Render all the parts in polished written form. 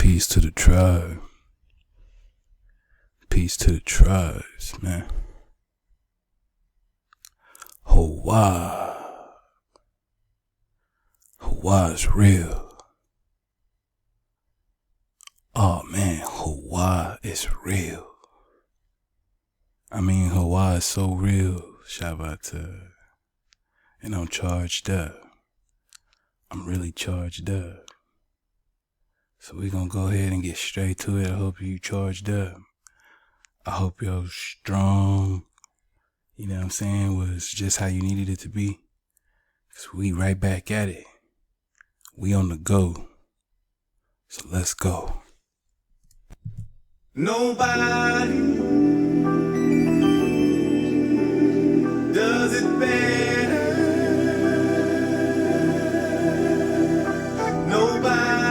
Peace to the tribe. Peace to the tribes, man. Hawaii. Hawaii's real. Oh man, Hawaii is real. I mean, Hawaii is so real. Shout out to, and I'm charged up. I'm really charged up. So we gonna go ahead and get straight to it. I hope you charged up. I hope you're strong. You know what I'm saying? Was just how you needed it to be. Cause we right back at it. We on the go. So let's go. Nobody does it better. Nobody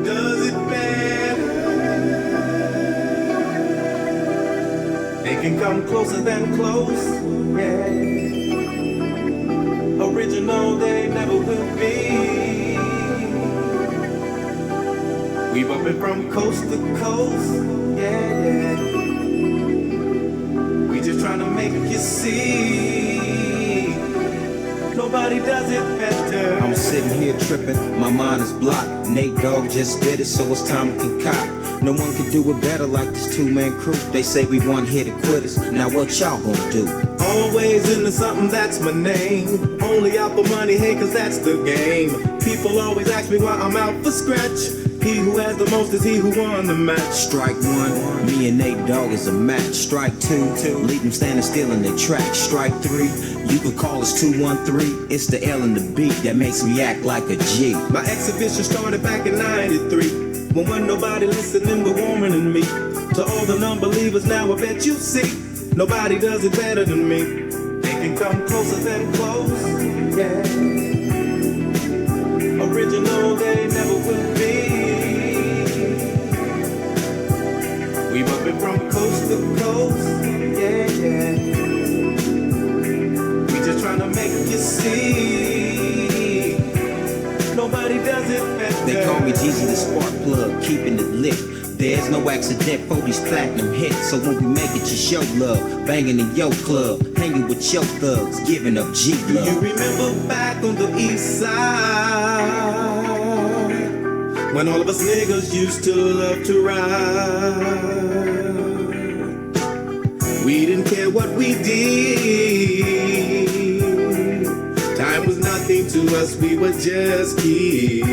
does it better. They can come closer than close, yeah. Original they never will be. We bumpin' from coast to coast, yeah, yeah. We just tryna make you see. Nobody does it better. I'm sitting here tripping, my mind is blocked. Nate Dogg just did it, so it's time to concoct. No one can do it better like this two-man crew. They say we one hit to quitters. Now what y'all gonna do? Always into something, that's my name. Only out for money, hey, cause that's the game. People always ask me why I'm out for scratch. He who has the most is he who won the match. Strike one, me and Nate Dogg is a match. Strike two, leave them standing still in their track. Strike three, you could call us 213. It's the L and the B that makes me act like a G. My exhibition started back in 93. When wasn't nobody listening but warmer than me. To all the non-believers now I bet you see. Nobody does it better than me. They can come closer than close, yeah. Original they never will be. We bumpin' from coast to coast, yeah, yeah. We just tryna make you see. Nobody does it better. They call me Jeezy the spark plug, keeping it lit. There's no accident for these platinum hits. So when we make it, you show love. Banging in your club, hanging with your thugs, giving up G-love. You remember back on the east side, when all of us niggas used to love to ride. We didn't care what we did. Time was nothing to us, we were just kids.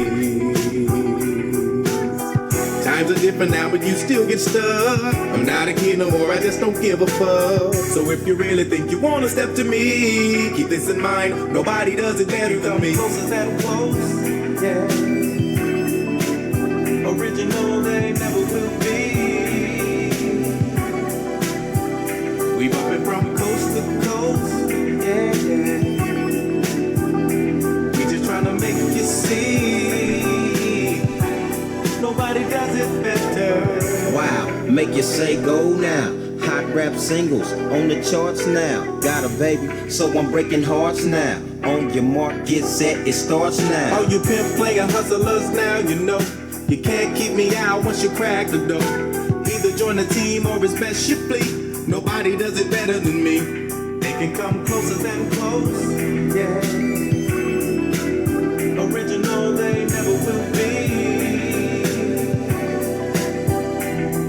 Times are different now, but you still get stuck. I'm not a kid no more, I just don't give a fuck. So if you really think you wanna step to me, keep this in mind, nobody does it better than me. Closer than close, yeah. Original they never will be. We bumpin' from coast to coast, yeah, yeah. We just tryna make you see. Nobody does it better. Wow, make you say go now. Hot rap singles on the charts now. Got a baby, so I'm breaking hearts now. On your mark, get set, it starts now. All you pimp player hustlers now, you know. You can't keep me out once you crack the door. Either join the team or it's best you flee. Nobody does it better than me. They can come closer than close, yeah. Original they never will be.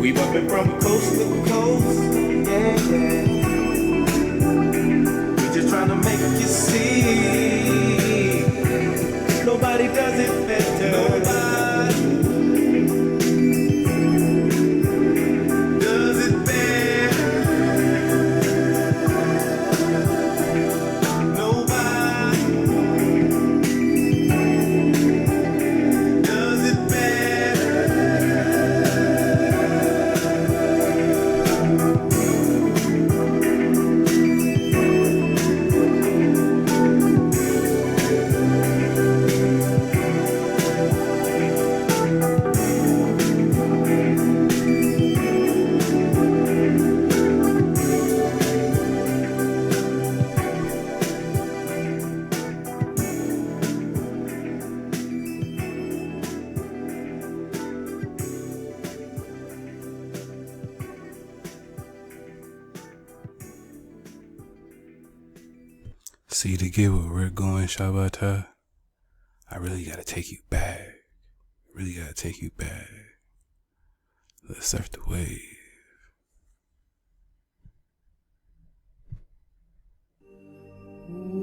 We bumpin' from coast to coast, yeah, yeah. We just tryna make you see. Nobody does it better. Nobody. Nobody See, to get where we're going, Shabata, I really gotta take you back. Really gotta take you back. Let's surf the wave. Oh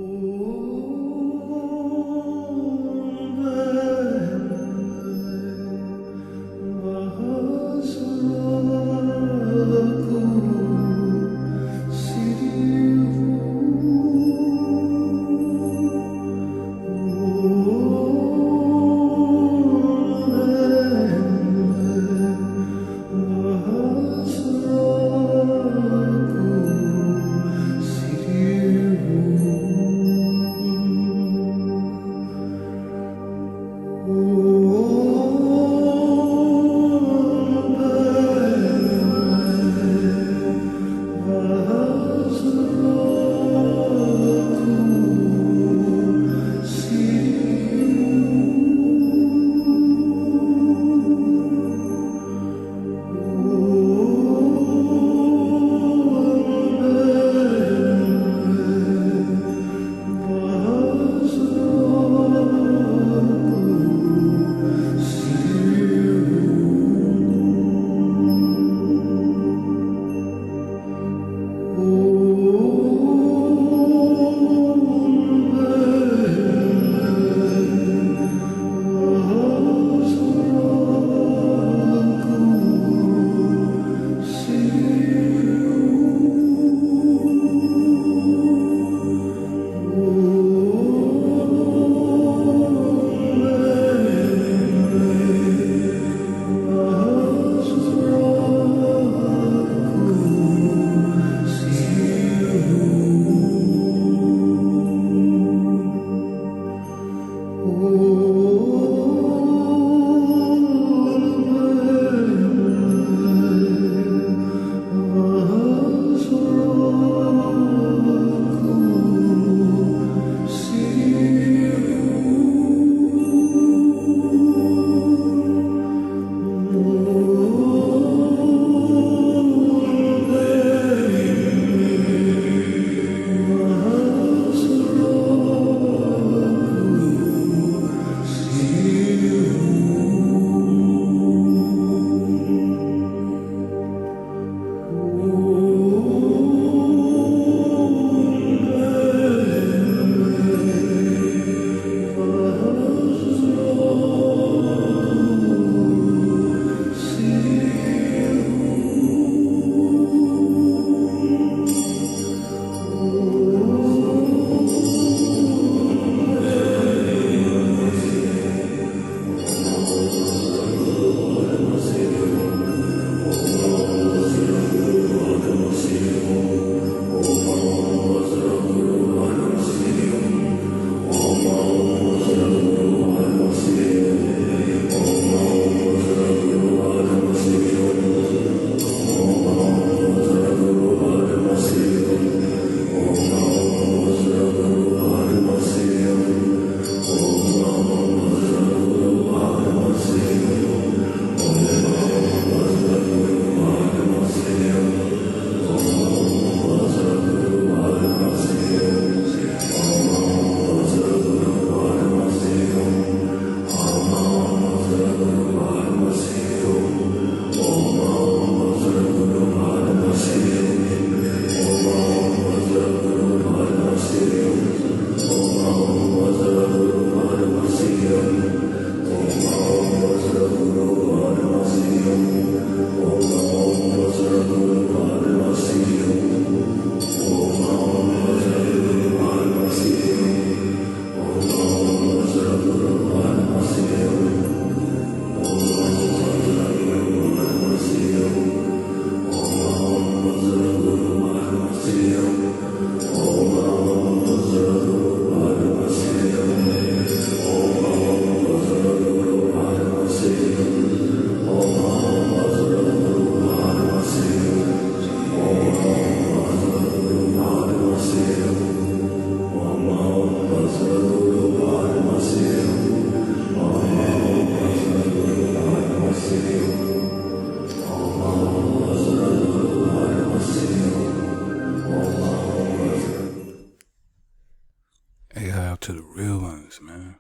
the real ones, man.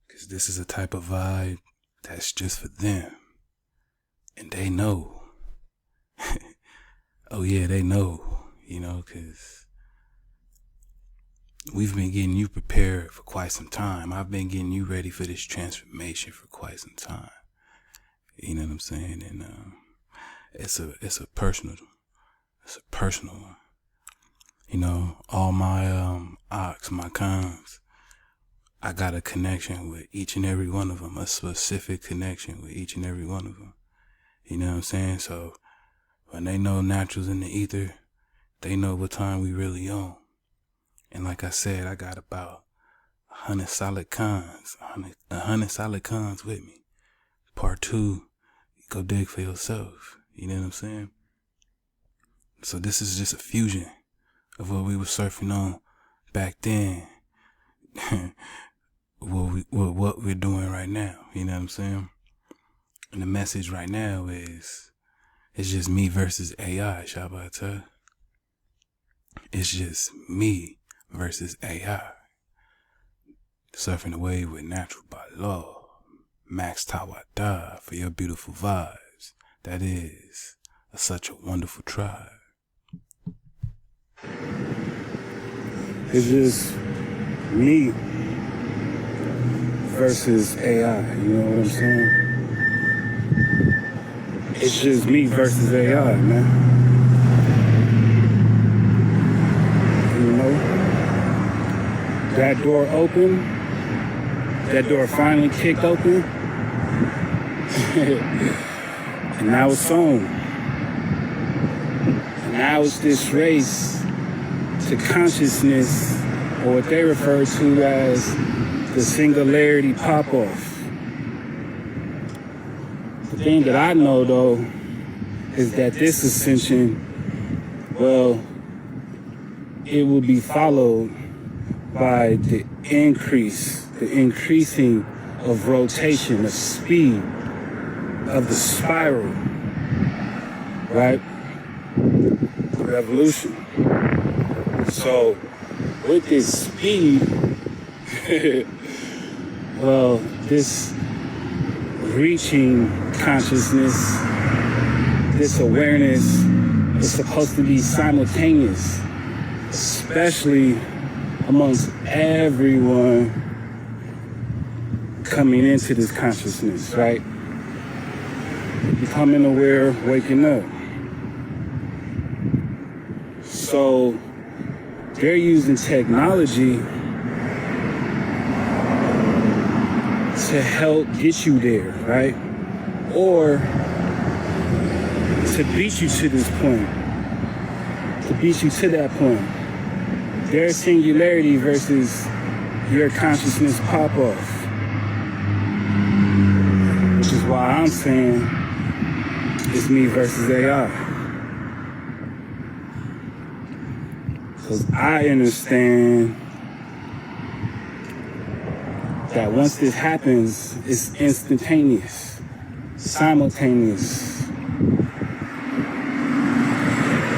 Because this is a type of vibe that's just for them. And they know. Oh yeah, they know, because we've been getting you prepared for quite some time. I've been getting you ready for this transformation for quite some time. You know what I'm saying? And it's a personal one. All my ox, my cons, I got a connection with each and every one of them, a specific connection with each and every one of them. You know what I'm saying? So when they know naturals in the ether, they know what time we really on. And like I said, I got about 100 solid cons, 100 solid cons with me. Part 2, go dig for yourself. You know what I'm saying? So this is just a fusion of what we were surfing on back then. what we're doing right now. You know what I'm saying? And the message right now is, it's just me versus AI, Shabbat. It's just me versus AI. Surfing the wave with natural by law. Max Tawada for your beautiful vibes. That is such a wonderful tribe. It's just me versus AI, you know what I'm saying? It's just me versus AI, man. You know? That door open, that door finally kicked open, and now it's on. And now it's this race to consciousness, or what they refer to as the singularity pop-off. The thing that I know, though, is that this ascension, well, it will be followed by the increasing of rotation, the speed of the spiral, right? The revolution. So, with this speed, well, this reaching consciousness, this awareness is supposed to be simultaneous, especially amongst everyone coming into this consciousness, right? Becoming aware, waking up. So they're using technology to help get you there, right? Or to beat you to this point, to beat you to that point. Their singularity versus your consciousness pop-off. Which is why I'm saying it's me versus AI. Because I understand that once this happens, it's instantaneous, simultaneous.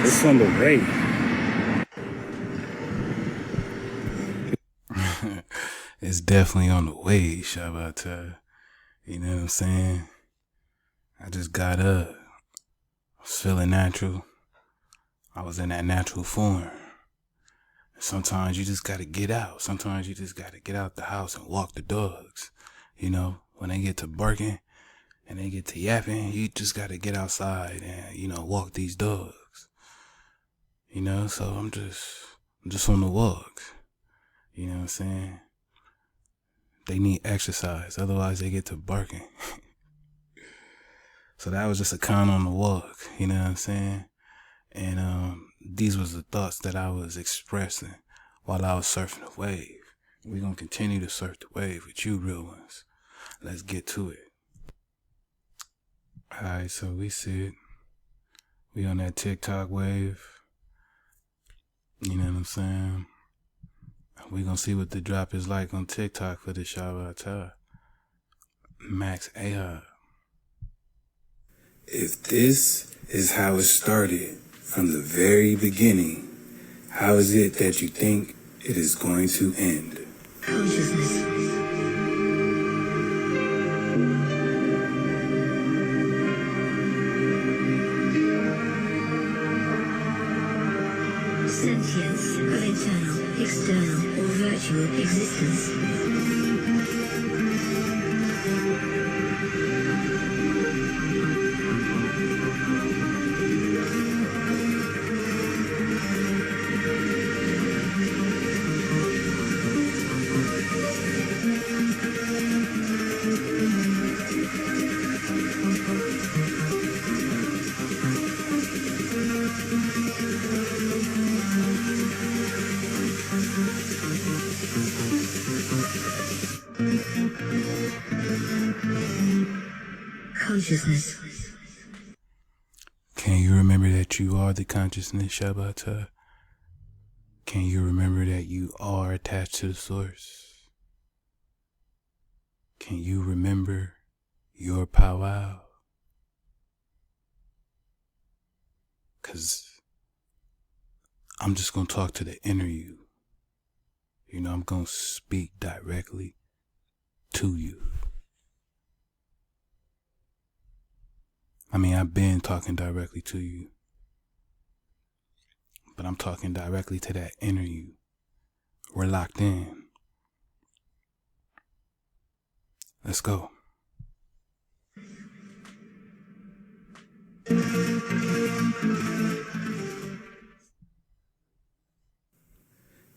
It's on the way. It's definitely on the way, Shabbat. You know what I'm saying? I just got up. I was feeling natural. I was in that natural form. Sometimes you just gotta get out. Sometimes you just gotta get out the house and walk the dogs. You know, when they get to barking and they get to yapping, you just gotta get outside and, walk these dogs. So I'm just on the walk. You know what I'm saying? They need exercise, otherwise they get to barking. So that was just a count on the walk, you know what I'm saying? And these was the thoughts that I was expressing while I was surfing the wave. We're gonna continue to surf the wave with you real ones. Let's get to it. Alright, so we sit. We on that TikTok wave. You know what I'm saying? We gonna see what the drop is like on TikTok for the Shabbat. Max Ahab. If this is how it started from the very beginning, how is it that you think it is going to end. Consciousness. Sentience of internal, external, or virtual existence. Consciousness. Can you remember that you are the consciousness, Shabbat? Can you remember that you are attached to the source? Can you remember your powwow? Because I'm just going to talk to the inner you. You know, I'm going to speak directly to you. I mean, I've been talking directly to you, but I'm talking directly to that inner you. We're locked in. Let's go.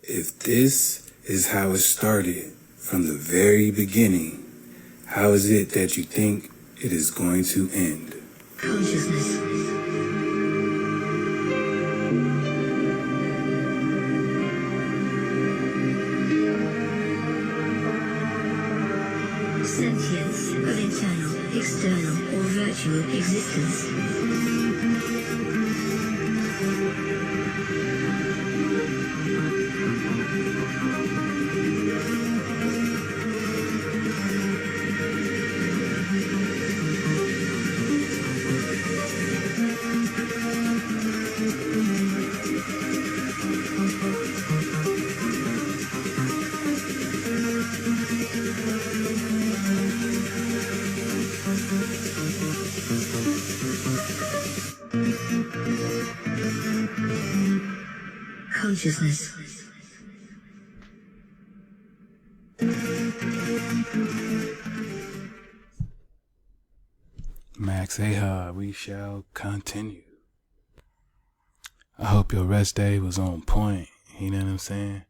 If this is how it started from the very beginning, how is it that you think it is going to end? Consciousness. Sentience of internal, external, or virtual existence. Consciousness. Max Aha, we shall continue. I hope your rest day was on point. You know what I'm saying?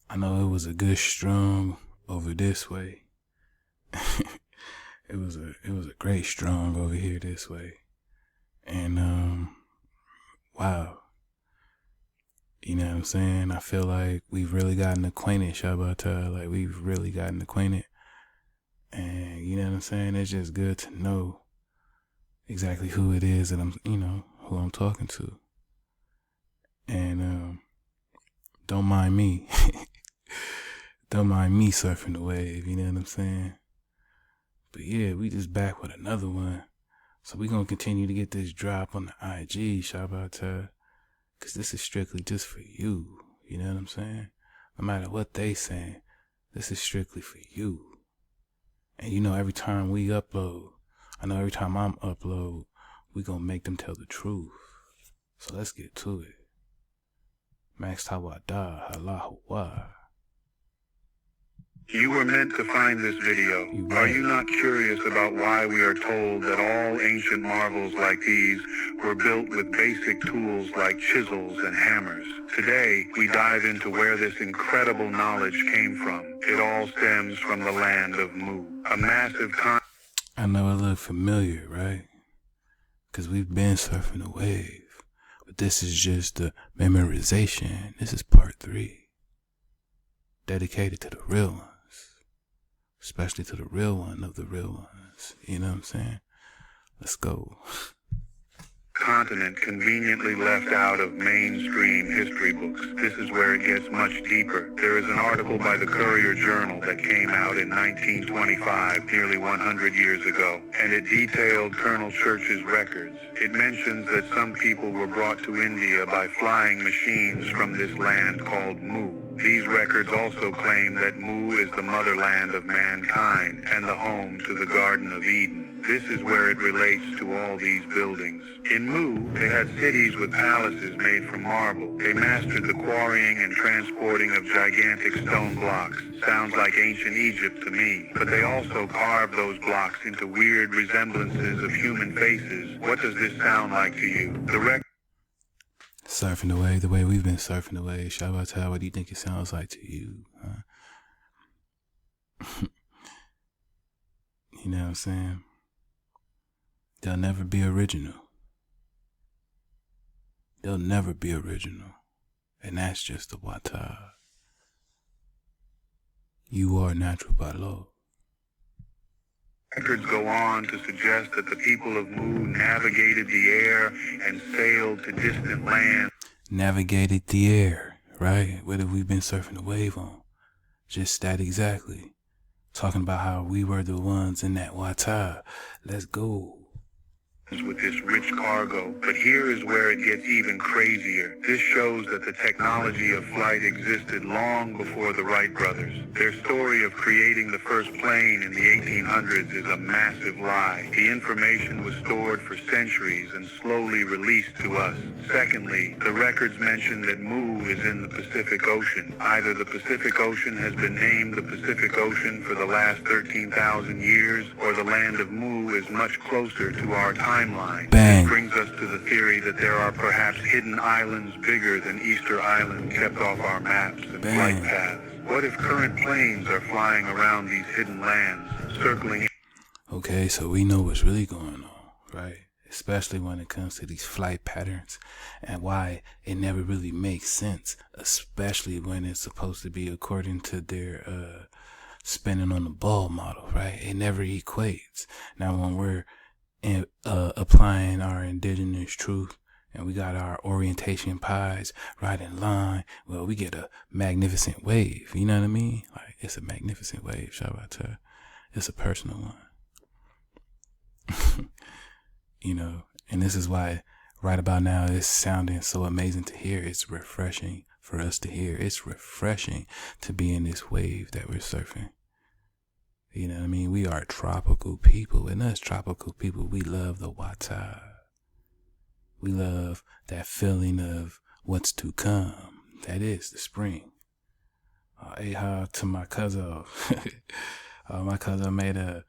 I know it was a good strong over this way. It was a great strong over here this way. And wow. You know what I'm saying? I feel like we've really gotten acquainted, Shabbat. Like we've really gotten acquainted. And you know what I'm saying? It's just good to know exactly who it is that who I'm talking to. And don't mind me. Don't mind me surfing the wave, you know what I'm saying? But yeah, we just back with another one. So we gonna continue to get this drop on the IG, Shabbat. Cause this is strictly just for you. You know what I'm saying? No matter what they saying, this is strictly for you. And you know, every time we upload, I know every time I'm upload, we gonna make them tell the truth. So let's get to it. Max Tawada, Halahuwa. You were meant to find this video. Are you not curious about why we are told that all ancient marvels like these were built with basic tools like chisels and hammers? Today, we dive into where this incredible knowledge came from. It all stems from the land of Mu, a massive I know it look familiar, right? Because we've been surfing the wave. But this is just the memorization. This is part 3. Dedicated to the real ones. Especially to the real one of the real ones. You know what I'm saying? Let's go. continent conveniently left out of mainstream history books. This is where it gets much deeper. There is an article by the Courier Journal that came out in 1925, nearly 100 years ago, and it detailed Colonel Church's records. It mentions that some people were brought to India by flying machines from this land called Mu. These records also claim that Mu is the motherland of mankind and the home to the Garden of Eden. This is where it relates to all these buildings. In Mu, they had cities with palaces made from marble. They mastered the quarrying and transporting of gigantic stone blocks. Sounds like ancient Egypt to me. But they also carved those blocks into weird resemblances of human faces. What does this sound like to you? Surfing the way we've been surfing the wave. Shabbat, what do you think it sounds like to you? Huh? You know what I'm saying? They'll never be original. They'll never be original. And that's just the Wata. You are natural by law. Records go on to suggest that the people of Mu navigated the air and sailed to distant lands. Navigated the air, right? What have we been surfing the wave on? Just that exactly. Talking about how we were the ones in that Wata. Let's go. With this rich cargo, but here is where it gets even crazier. This shows that the technology of flight existed long before the Wright brothers. Their story of creating the first plane in the 1800s is a massive lie. The information was stored for centuries and slowly released to us. Secondly, the records mention that Mu is in the Pacific Ocean. Either the Pacific Ocean has been named the Pacific Ocean for the last 13,000 years, or the land of Mu is much closer to our timeline. Bang. This brings us to the theory that there are perhaps hidden islands bigger than Easter Island kept off our maps and flight paths. What if current planes are flying around these hidden lands, circling? Okay, so we know what's really going on, right? Especially when it comes to these flight patterns and why it never really makes sense, especially when it's supposed to be according to their spinning on the ball model, right? It never equates. Now, when we're applying our indigenous truth and we got our orientation pies right in line, well, we get a magnificent wave. You know what I mean? Like, it's a magnificent wave. Shout out to, it's a personal one. You know, and this is why right about now it's sounding so amazing to hear. It's refreshing for us to hear. It's refreshing to be in this wave that we're surfing. You know what I mean? We are tropical people, and us tropical people, we love the Wata. We love that feeling of what's to come. That is the spring. To my cousin. My cousin made a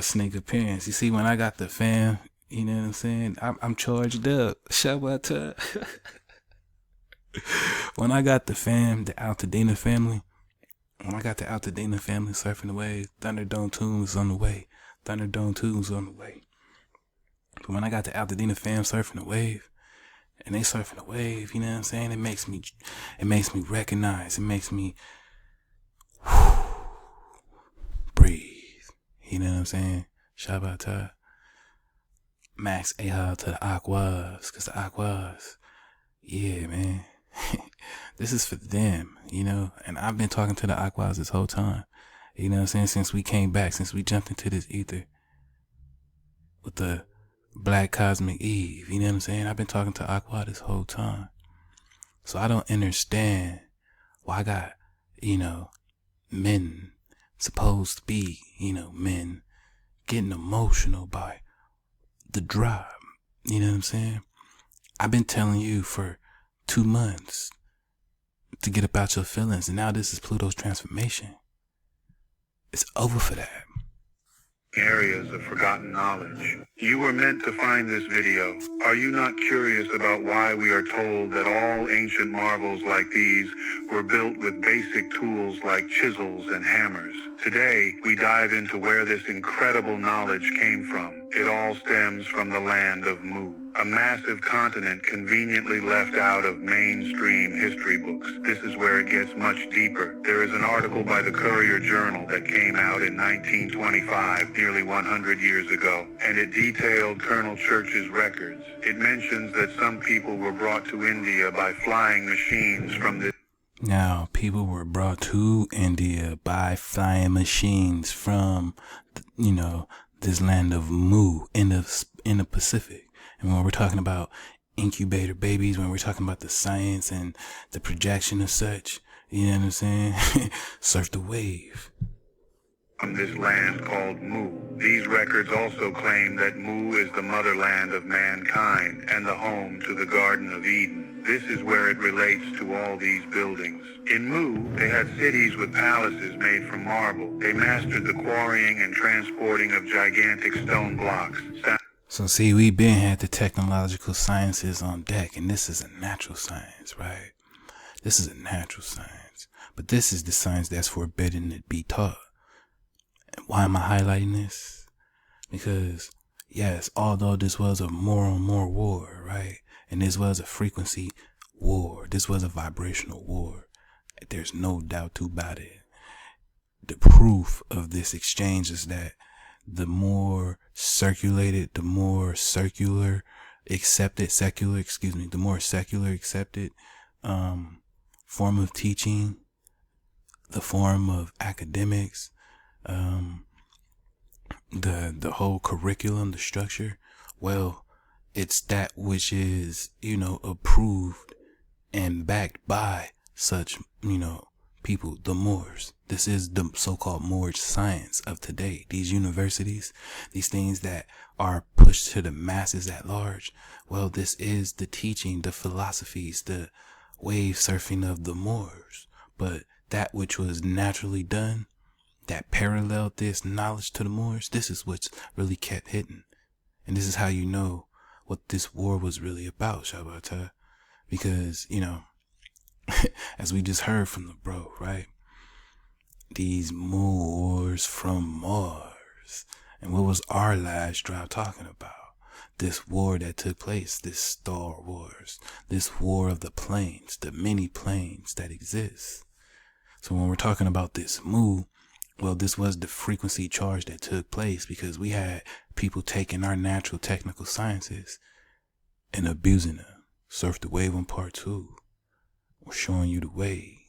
sneak appearance. You see, when I got the fam, you know what I'm saying? I'm charged up. Shabbat. When I got the fam, the Altadena family, when I got the Altadena family surfing the wave, Thunderdome Tunes on the way. Thunderdome Tunes on the way. But when I got the Altadena fam surfing the wave, and they surfing the wave, you know what I'm saying? It makes me recognize. It makes me breathe. You know what I'm saying? Shabbat. Max Ahal to the Aquas, cause the Aquas, yeah, man. This is for them, you know, and I've been talking to the Aquas this whole time, you know what I'm saying, since we came back, since we jumped into this ether with the Black Cosmic Eve, you know what I'm saying. I've been talking to Aqua this whole time, so I don't understand why I got, you know, men supposed to be, you know, men getting emotional by the drop, you know what I'm saying. I've been telling you for 2 months to get about your feelings, and now this is Pluto's transformation. It's over for that. Areas of forgotten knowledge. You were meant to find this video. Are you not curious about why we are told that all ancient marvels like these were built with basic tools like chisels and hammers? Today, we dive into where this incredible knowledge came from. It all stems from the land of Mu, a massive continent conveniently left out of mainstream history books. This is where it gets much deeper. There is an article by the Courier Journal that came out in 1925, nearly 100 years ago, and it detailed Colonel Church's records. It mentions that some people were brought to India by flying machines from this. Now, people were brought to India by flying machines from, you know, this land of Mu in the Pacific. And when we're talking about incubator babies, when we're talking about the science and the projection of such, You know what I'm saying? Surf the wave. From this land called Mu. These records also claim that Mu is the motherland of mankind and the home to the Garden of Eden. This is where it relates to all these buildings. In Mu, they had cities with palaces made from marble. They mastered the quarrying and transporting of gigantic stone blocks. So see, we been had the technological sciences on deck, and this is a natural science, right? This is a natural science. But this is the science that's forbidden to be taught. And why am I highlighting this? Because, yes, although this was a more war, right? And this was a frequency war. This was a vibrational war. There's no doubt about it. The proof of this exchange is that the more secular accepted form of teaching, the form of academics, the whole curriculum, the structure, well, it's that which is, approved and backed by such, people, the Moors. This is the so-called Moor science of today. These universities, these things that are pushed to the masses at large. Well, this is the teaching, the philosophies, the wave surfing of the Moors. But that which was naturally done, that paralleled this knowledge to the Moors, this is what's really kept hitting. And this is how you know what this war was really about, Shabbat. Because, as we just heard from the bro, right? These Moors from Mars. And what was our last drop talking about? This war that took place, this Star Wars, this war of the planes, the many planes that exist. So when we're talking about this Mu, well, this was the frequency charge that took place because we had people taking our natural technical sciences and abusing them. Surf the Wave on part 2. We're showing you the way.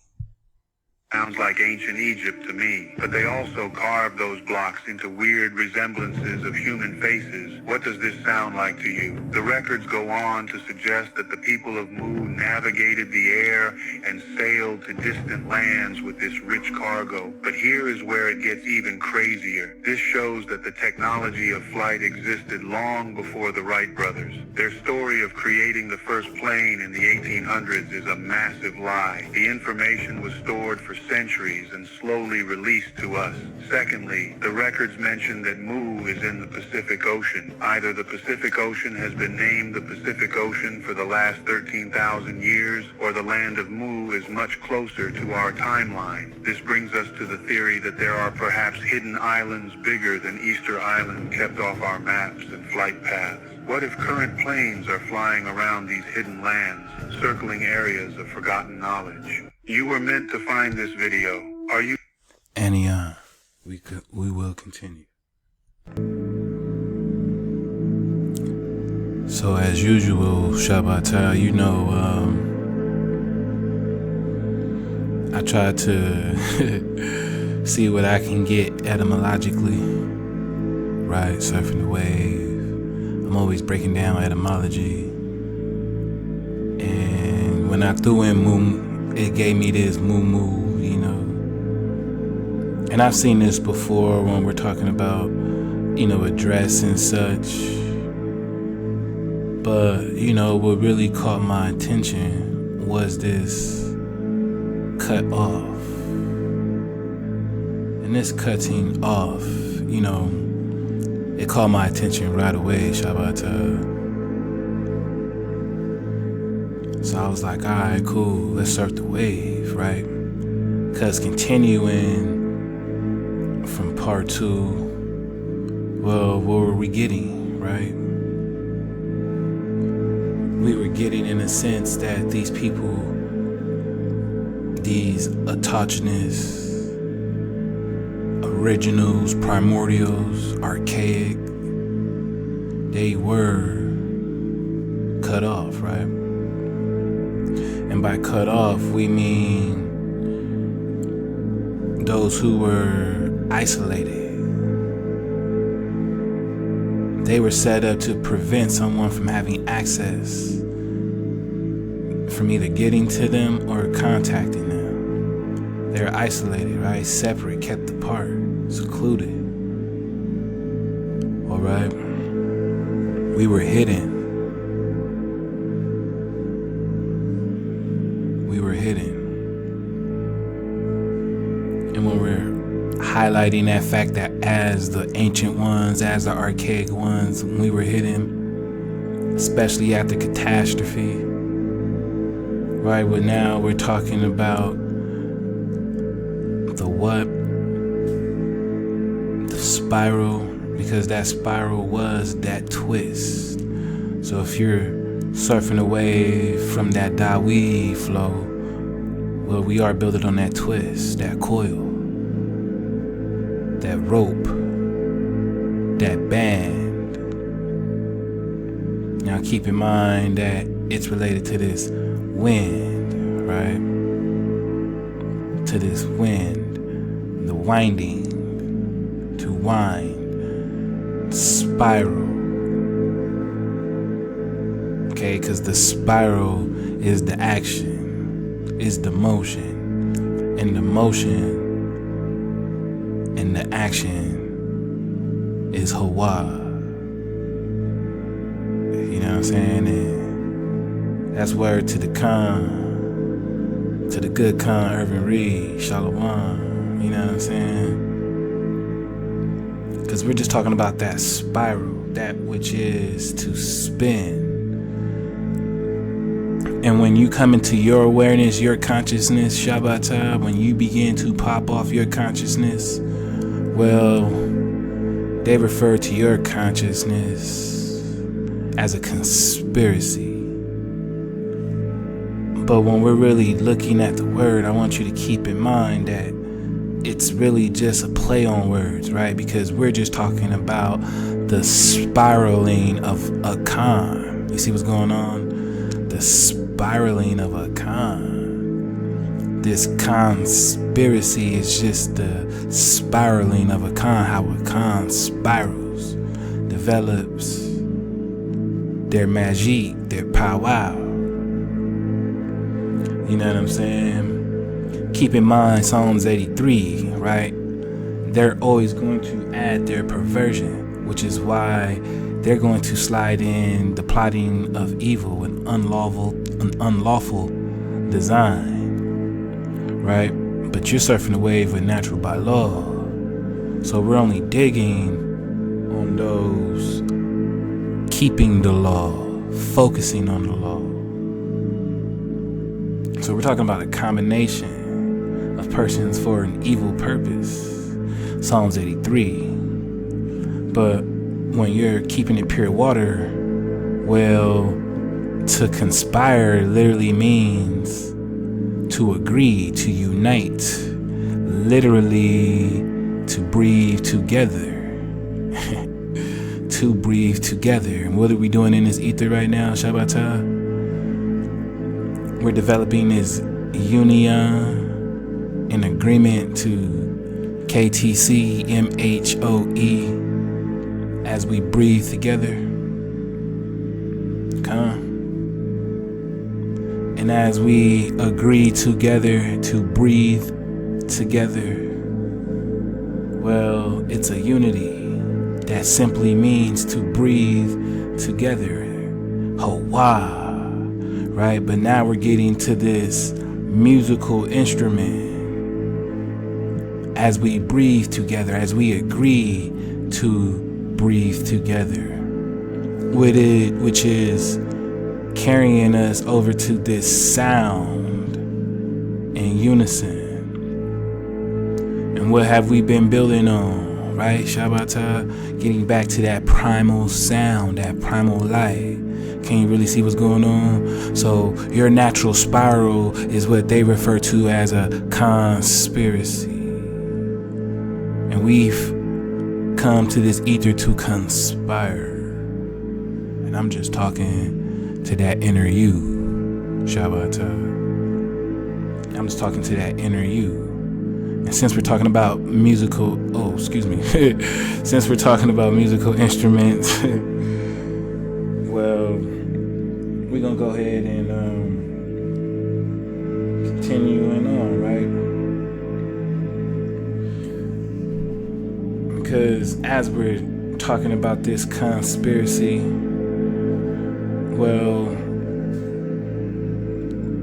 Sounds like ancient Egypt to me, but they also carved those blocks into weird resemblances of human faces. What does this sound like to you? The records go on to suggest that the people of Mu navigated the air and sailed to distant lands with this rich cargo. But here is where it gets even crazier. This shows that the technology of flight existed long before the Wright brothers. Their story of creating the first plane in the 1800s is a massive lie. The information was stored for centuries and slowly released to us. Secondly, the records mention that Mu is in the Pacific Ocean. Either the Pacific Ocean has been named the Pacific Ocean for the last 13,000 years, or the land of Mu is much closer to our timeline. This brings us to the theory that there are perhaps hidden islands bigger than Easter Island kept off our maps and flight paths. What if current planes are flying around these hidden lands, circling areas of forgotten knowledge? You were meant to find this video. Are you? And we will continue. So as usual, Shabbat, I try to see what I can get etymologically, right? Surfing the wave. I'm always breaking down etymology. And when I threw in Mu, it gave me this Mu, And I've seen this before when we're talking about, address and such. But, what really caught my attention was this cut off. And this cutting off, it caught my attention right away, Shabbat. So I was like, alright, cool, let's surf the wave, right? Because continuing from part 2, well, what were we getting, right? We were getting in a sense that these people, these autogenous, originals, primordials, archaic, they were cut off, right? And by cut off, we mean those who were isolated. They were set up to prevent someone from having access, from either getting to them or contacting them. They're isolated, right? Separate, kept apart, secluded. All right? We were hidden. We were hidden. And when we're highlighting that fact that as the ancient ones, as the archaic ones, we were hidden, especially after catastrophe, right? But now we're talking about the what? The spiral, because that spiral was that twist. So if you're surfing away from that Dawi flow, well, we are built on that twist, that coil, that rope, that band. Now keep in mind that it's related to this wind, right? To this wind, the winding, to wind, spiral. Okay, because the spiral is the action, is the motion, and the motion and the action is Hawa. You know what I'm saying? And that's word to the Khan, to the good Khan, Irvin Reed, Shalom. You know what I'm saying? Because we're just talking about that spiral, that which is to spin. And when you come into your awareness, your consciousness, Shabbatai, when you begin to pop off your consciousness, well, they refer to your consciousness as a conspiracy. But when we're really looking at the word, I want you to keep in mind that it's really just a play on words, right? Because we're just talking about the spiraling of a Khan. You see what's going on? The spiraling of a Khan. This conspiracy is just the spiraling of a Khan, how a Khan spirals, develops their magic, their powwow. You know what I'm saying? Keep in mind Psalms 83, right? They're always going to add their perversion, which is why they're going to slide in the plotting of evil and unlawful design, right? But you're surfing the wave of natural by law. So we're only digging on those keeping the law, focusing on the law. So we're talking about a combination of persons for an evil purpose. Psalms 83. But when you're keeping it pure water, well, to conspire literally means to agree, to unite, literally to breathe together. To breathe together. And what are we doing in this ether right now, Shabbatah? We're developing this union in agreement to KTC MHOE as we breathe together. Come. And as we agree together to breathe together, well, it's a unity that simply means to breathe together. Hawa. Right? But now we're getting to this musical instrument as we breathe together, as we agree to breathe together with it, which is carrying us over to this sound in unison. And what have we been building on, right? Shabbatah, getting back to that primal sound, that primal light. Can you really see what's going on? So your natural spiral is what they refer to as a conspiracy. And we've come to this ether to conspire. And I'm just talking to that inner you, Shabbatah. I'm just talking to that inner you. And since we're talking about musical, since we're talking about musical instruments, well, we're gonna go ahead and continuing on, right? Because as we're talking about this conspiracy, well,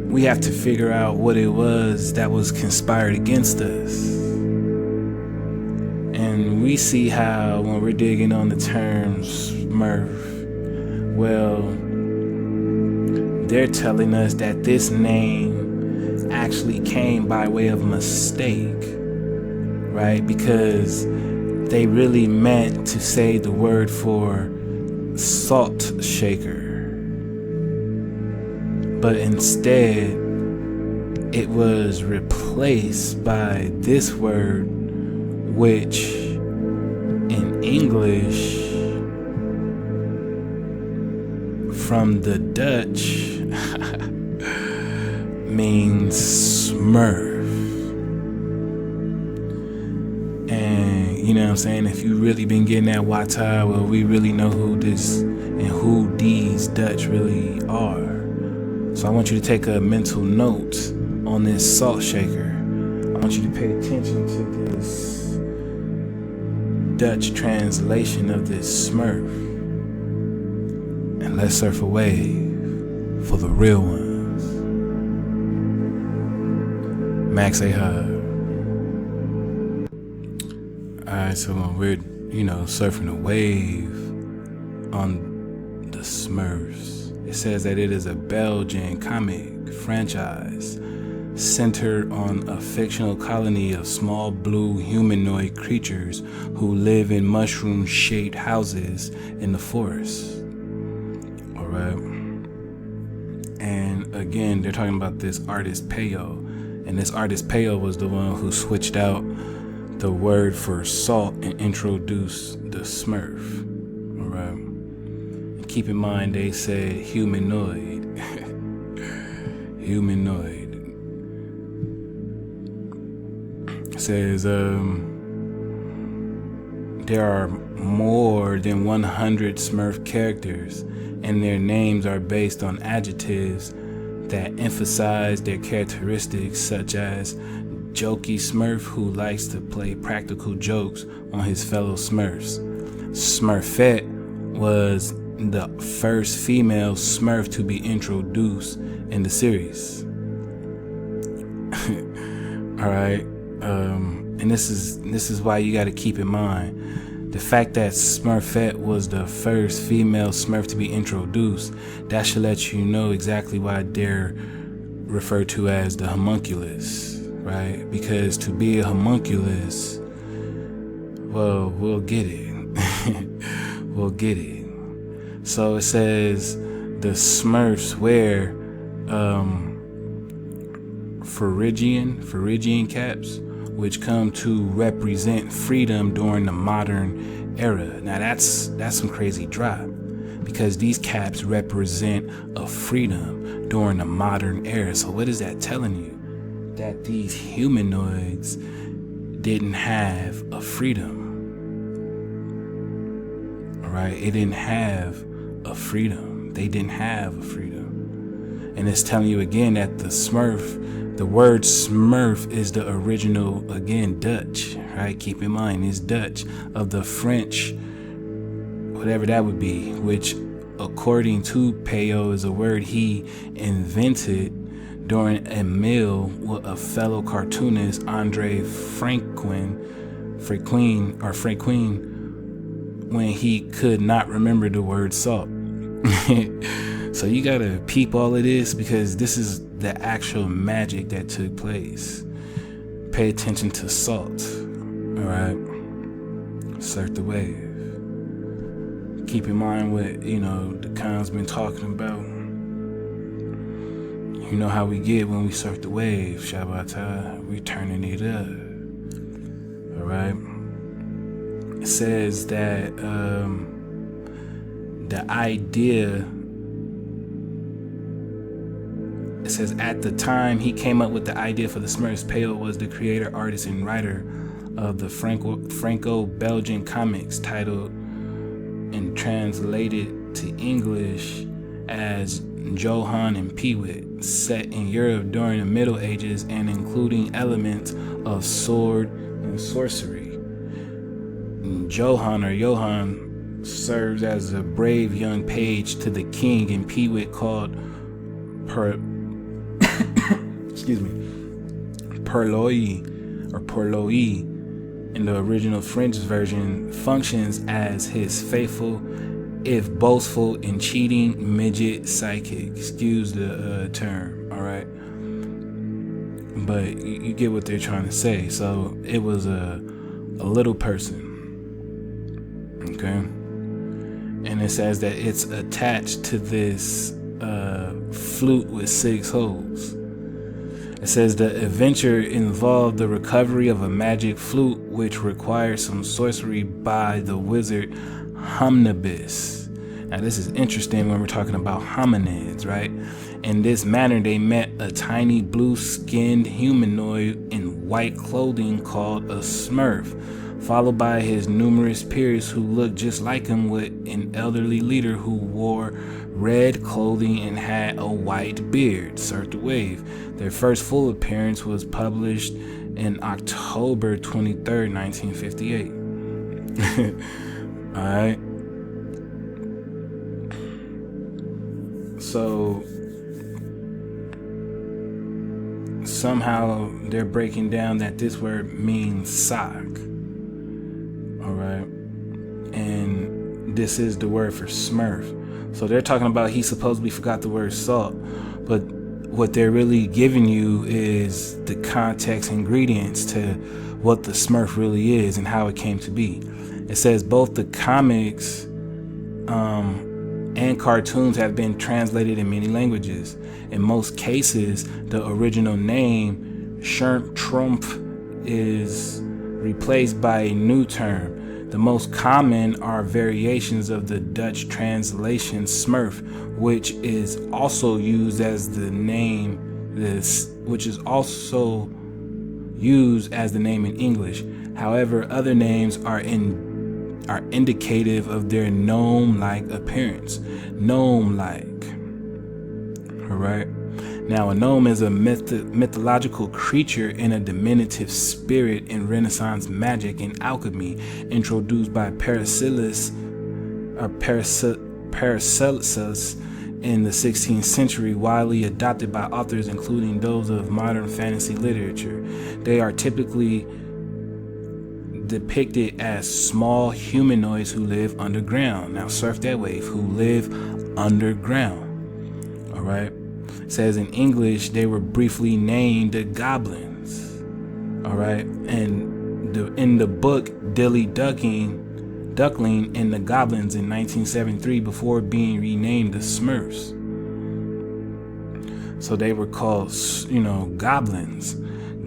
we have to figure out what it was that was conspired against us. And we see how when we're digging on the term Smurf, well, they're telling us that this name actually came by way of mistake, right? Because they really meant to say the word for salt shaker. But instead, it was replaced by this word, which in English, from the Dutch, means Smurf. And you know what I'm saying? If you really been getting that Wata, well, we really know who this and who these Dutch really are. So I want you to take a mental note on this salt shaker. I want you to pay attention to this Dutch translation of this Smurf. And let's surf a wave for the real ones. Max A Hub. Alright, so when we're, surfing a wave on the Smurfs, it says that it is a Belgian comic franchise centered on a fictional colony of small blue humanoid creatures who live in mushroom-shaped houses in the forest. Alright. And again, they're talking about this artist Peyo. And this artist Peyo was the one who switched out the word for salt and introduced the Smurf. Alright. And keep in mind, they said humanoid. Humanoid. It says there are more than 100 Smurf characters, and their names are based on adjectives that emphasize their characteristics, such as jokey Smurf who likes to play practical jokes on his fellow Smurfs. Smurfette was the first female Smurf to be introduced in the series. Alright, and this is why you got to keep in mind the fact that Smurfette was the first female Smurf to be introduced. That should let you know exactly why they're referred to as the homunculus, right? Because to be a homunculus, well, we'll get it. We'll get it. So it says the Smurfs wear Phrygian caps, which come to represent freedom during the modern era. Now that's some crazy drop, because these caps represent a freedom during the modern era. So what is that telling you? That these humanoids didn't have a freedom. Alright, it didn't have a freedom. They didn't have a freedom. And it's telling you again that the word Smurf is the original, again, Dutch, right? Keep in mind, it's Dutch, of the French, whatever that would be, which according to Peyo is a word he invented during a meal with a fellow cartoonist, Andre Franquin, when he could not remember the word salt. So you gotta peep all of this, because this is the actual magic that took place. Pay attention to salt. Alright? Surf the wave. Keep in mind what, the Khan's been talking about. You know how we get when we surf the wave, Shabbatai. We turning it up. Alright? It says that the idea, it says at the time he came up with the idea for the Smurfs, Peyo was the creator, artist, and writer of the Franco-Belgian comics, titled and translated to English as Johan and Peewit, set in Europe during the Middle Ages and including elements of sword and sorcery. Johann serves as a brave young page to the king in Peewit called Perloy, in the original French version, functions as his faithful, if boastful and cheating midget psychic. Excuse the term, all right? But you get what they're trying to say. So it was a little person, okay? And it says that it's attached to this flute with 6 holes. It says the adventure involved the recovery of a magic flute which required some sorcery by the wizard Homunculus. Now this is interesting when we're talking about hominids, right? In this manner they met a tiny blue-skinned humanoid in white clothing called a Smurf, followed by his numerous peers who looked just like him, with an elderly leader who wore red clothing and had a white beard. Surf the Wave. Their first full appearance was published in October 23rd, 1958. Alright. So somehow they're breaking down that this word means sock. Alright. And this is the word for Smurf. So they're talking about he supposedly forgot the word salt, but what they're really giving you is the context ingredients to what the Smurf really is and how it came to be. It says both the comics and cartoons have been translated in many languages. In most cases, the original name Trump is replaced by a new term. The most common are variations of the Dutch translation Smurf, which is also used as the name in English. However, other names are indicative of their gnome-like appearance. Gnome-like. All right. Now, a gnome is a mythological creature and a diminutive spirit in Renaissance magic and alchemy, introduced by Paracelsus in the 16th century, widely adopted by authors including those of modern fantasy literature. They are typically depicted as small humanoids who live underground. Now, surf that wave, who live underground. All right. It says in English they were briefly named the goblins. All right. And in the book Dilly Duckling and the Goblins in 1973, before being renamed the Smurfs. So they were called, goblins.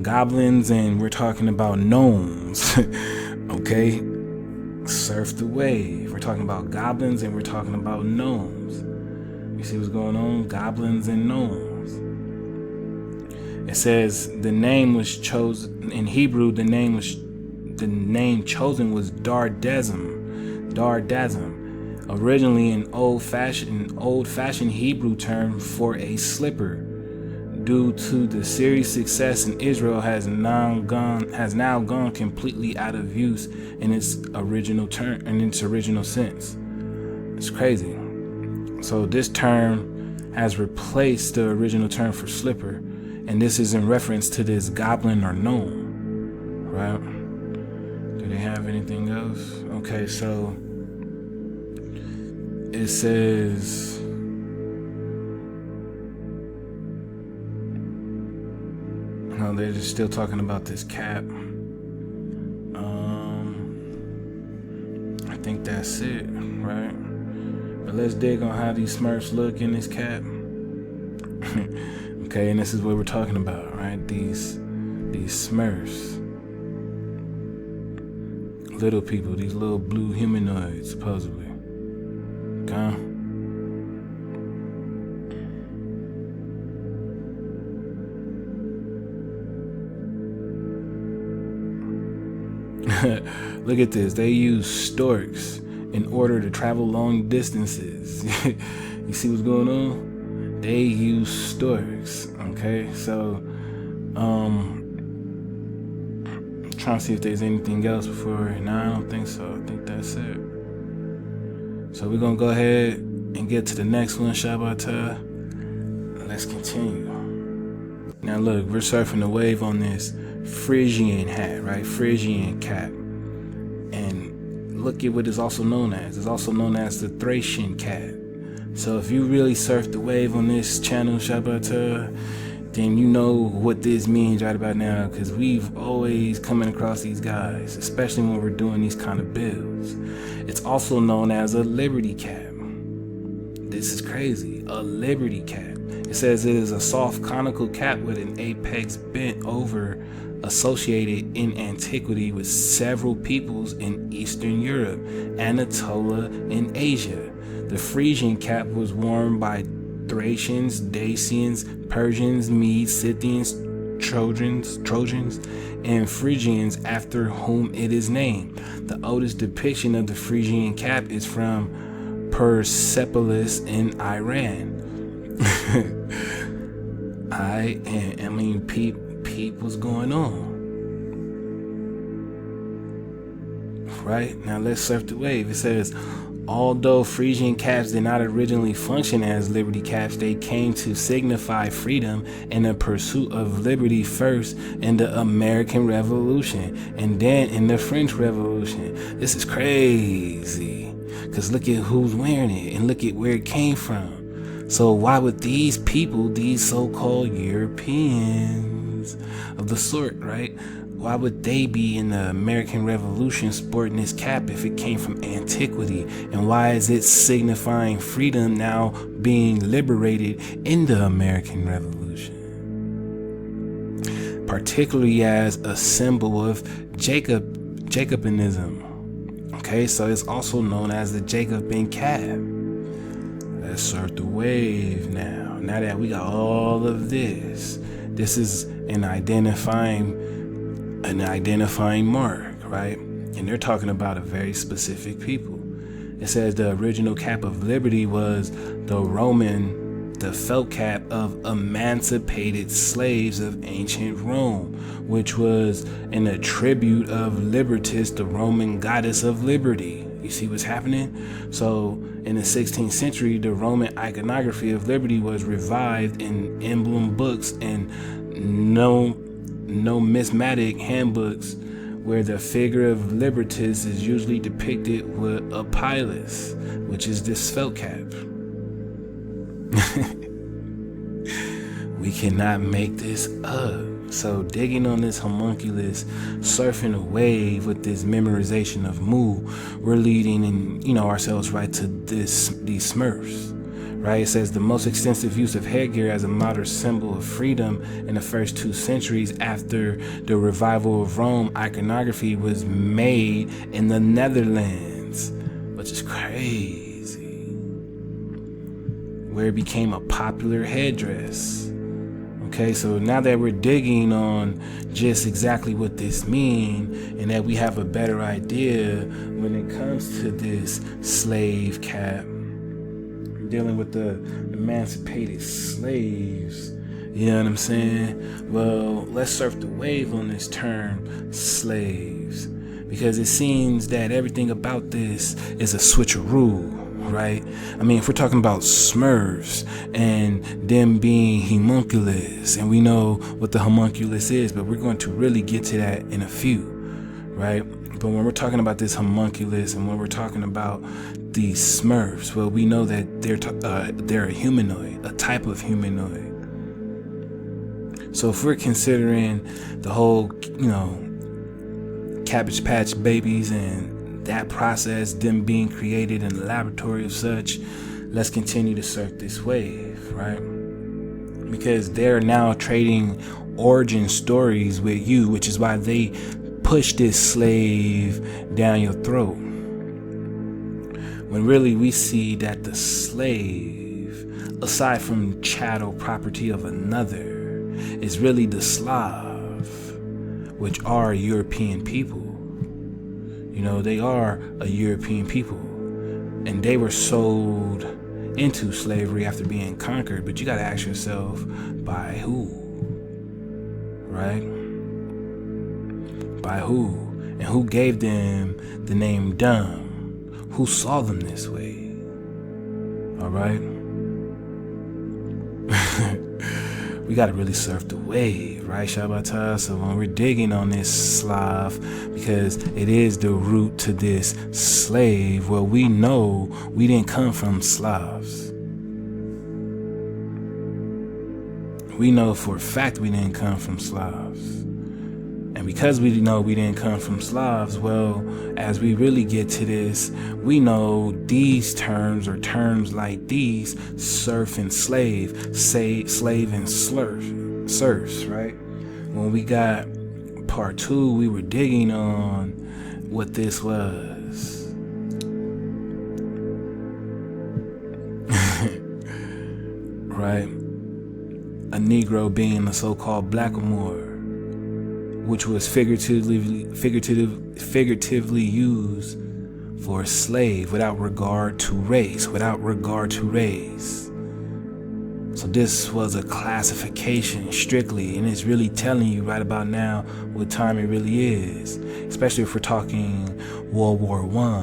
Goblins, and we're talking about gnomes. Okay? Surf the wave. We're talking about goblins and we're talking about gnomes. You see what's going on? Goblins and gnomes. It says the name was chosen in Hebrew. The name chosen was Dardazim, originally an old-fashioned Hebrew term for a slipper. Due to the series' success in Israel, has now gone completely out of use in its original sense. It's crazy. So this term has replaced the original term for slipper, and this is in reference to this goblin or gnome, right? Do they have anything else? Okay, so it says no, they're just still talking about this cap. I think that's it, right? But let's dig on how these Smurfs look in this cap. Okay, and this is what we're talking about, right? These Smurfs. Little people, these little blue humanoids, supposedly. Okay? Look at this. They use storks in order to travel long distances. You see what's going on? They use storks. Okay, so I'm trying to see if there's anything else before. No, I don't think so. I think that's it. So we're gonna go ahead and get to the next one, Shabbat. Let's continue. Now look, we're surfing the wave on this Phrygian hat, right? Phrygian cap. And look at what it's also known as. It's also known as the Thracian cap. So if you really surf the wave on this channel, Shabbat, then you know what this means right about now, because we've always coming across these guys, especially when we're doing these kind of builds. It's also known as a Liberty cap. This is crazy, a Liberty cap. It says it is a soft conical cap with an apex bent over, associated in antiquity with several peoples in Eastern Europe, Anatolia, and Asia. The Phrygian cap was worn by Thracians, Dacians, Persians, Medes, Scythians, Trojans, and Phrygians, after whom it is named. The oldest depiction of the Phrygian cap is from Persepolis in Iran. I mean, peep what's going on. Right? Now let's surf the wave. It says, although Phrygian caps did not originally function as liberty caps, they came to signify freedom and the pursuit of liberty, first in the American Revolution and then in the French Revolution. This is crazy, because look at who's wearing it and look at where it came from. So why would these people, these so-called Europeans of the sort, right? Why would they be in the American Revolution sporting this cap if it came from antiquity? And why is it signifying freedom now being liberated in the American Revolution? Particularly as a symbol of Jacobinism. Okay, so it's also known as the Jacobin cap. Let's surf the wave now. Now that we got all of this, this is an identifying mark, right? And they're talking about a very specific people. It says the original cap of liberty was the felt cap of emancipated slaves of ancient Rome, which was an attribute of Libertas, the Roman goddess of liberty. You see what's happening? So in the 16th century, the Roman iconography of liberty was revived in emblem books and numismatic handbooks, where the figure of Libertas is usually depicted with a pilus, which is this felt cap. We cannot make this up. So digging on this homunculus, surfing a wave with this memorization of Mu, we're leading ourselves right to these Smurfs. Right? It says the most extensive use of headgear as a modern symbol of freedom in the first 2 centuries after the revival of Rome, iconography was made in the Netherlands, which is crazy, where it became a popular headdress. Okay, so now that we're digging on just exactly what this means, and that we have a better idea when it comes to this slave cap, dealing with the emancipated slaves, you know what I'm saying? Well, let's surf the wave on this term, slaves, because it seems that everything about this is a switcheroo, right? I mean, if we're talking about Smurfs and them being homunculus, and we know what the homunculus is, but we're going to really get to that in a few, right? But when we're talking about this homunculus and when we're talking about these Smurfs, well, we know that they're a humanoid, a type of humanoid. So if we're considering the whole, Cabbage Patch Babies and that process, them being created in the laboratory of such, let's continue to surf this wave, right? Because they're now trading origin stories with you, which is why they push this slave down your throat. When really we see that the slave, aside from chattel property of another, is really the Slav, which are European people. They are a European people, and they were sold into slavery after being conquered. But you got to ask yourself, by who? Right? By who? And who gave them the name dumb? Who saw them this way? Alright? We gotta really surf the wave, right, Shabbatah? So when we're digging on this Slav, because it is the root to this slave, well, we know we didn't come from Slavs. We know for a fact we didn't come from Slavs. And because we know we didn't come from Slavs, well, as we really get to this, we know these terms, or terms like these, serf and slave, slave and serfs, right? When we got part 2, we were digging on what this was. Right? A Negro being a so-called blackamoor, which was figuratively used for a slave without regard to race, So this was a classification strictly, and it's really telling you right about now what time it really is, especially if we're talking World War I,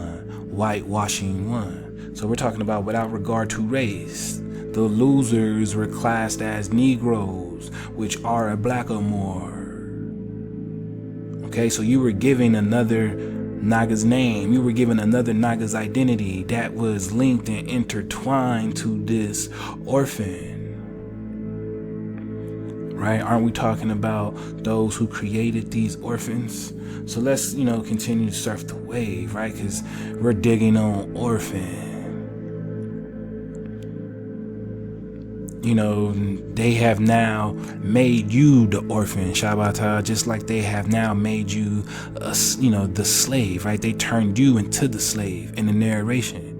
whitewashing I. So we're talking about without regard to race. The losers were classed as Negroes, which are a blackamoor. Okay, so you were giving another Naga's name. You were given another Naga's identity that was linked and intertwined to this orphan. Right? Aren't we talking about those who created these orphans? So let's, continue to surf the wave, right? Because we're digging on orphan. They have now made you the orphan, Shabbatah, just like they have now made you, the slave, right? They turned you into the slave in the narration.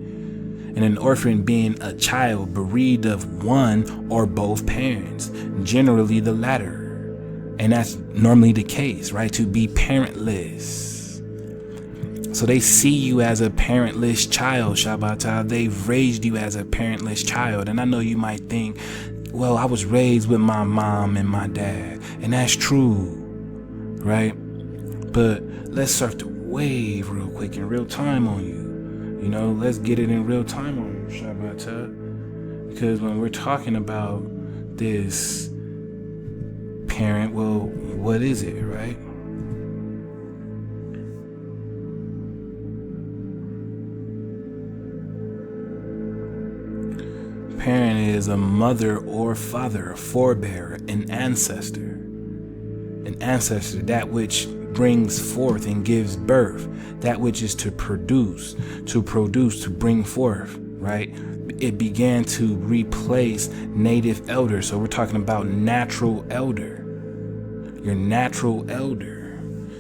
And an orphan being a child bereaved of one or both parents, generally the latter. And that's normally the case, right? To be parentless. So they see you as a parentless child, Shabbatah. They've raised you as a parentless child. And I know you might think, well, I was raised with my mom and my dad. And that's true, right? But let's surf the wave real quick in real time on you. Let's get it in real time on you, Shabbatah. Because when we're talking about this parent, well, what is it, right? Parent is a mother or father, a forebearer, an ancestor. An ancestor, that which brings forth and gives birth, that which is to produce, to bring forth, right? It began to replace native elder. So we're talking about natural elder. Your natural elder.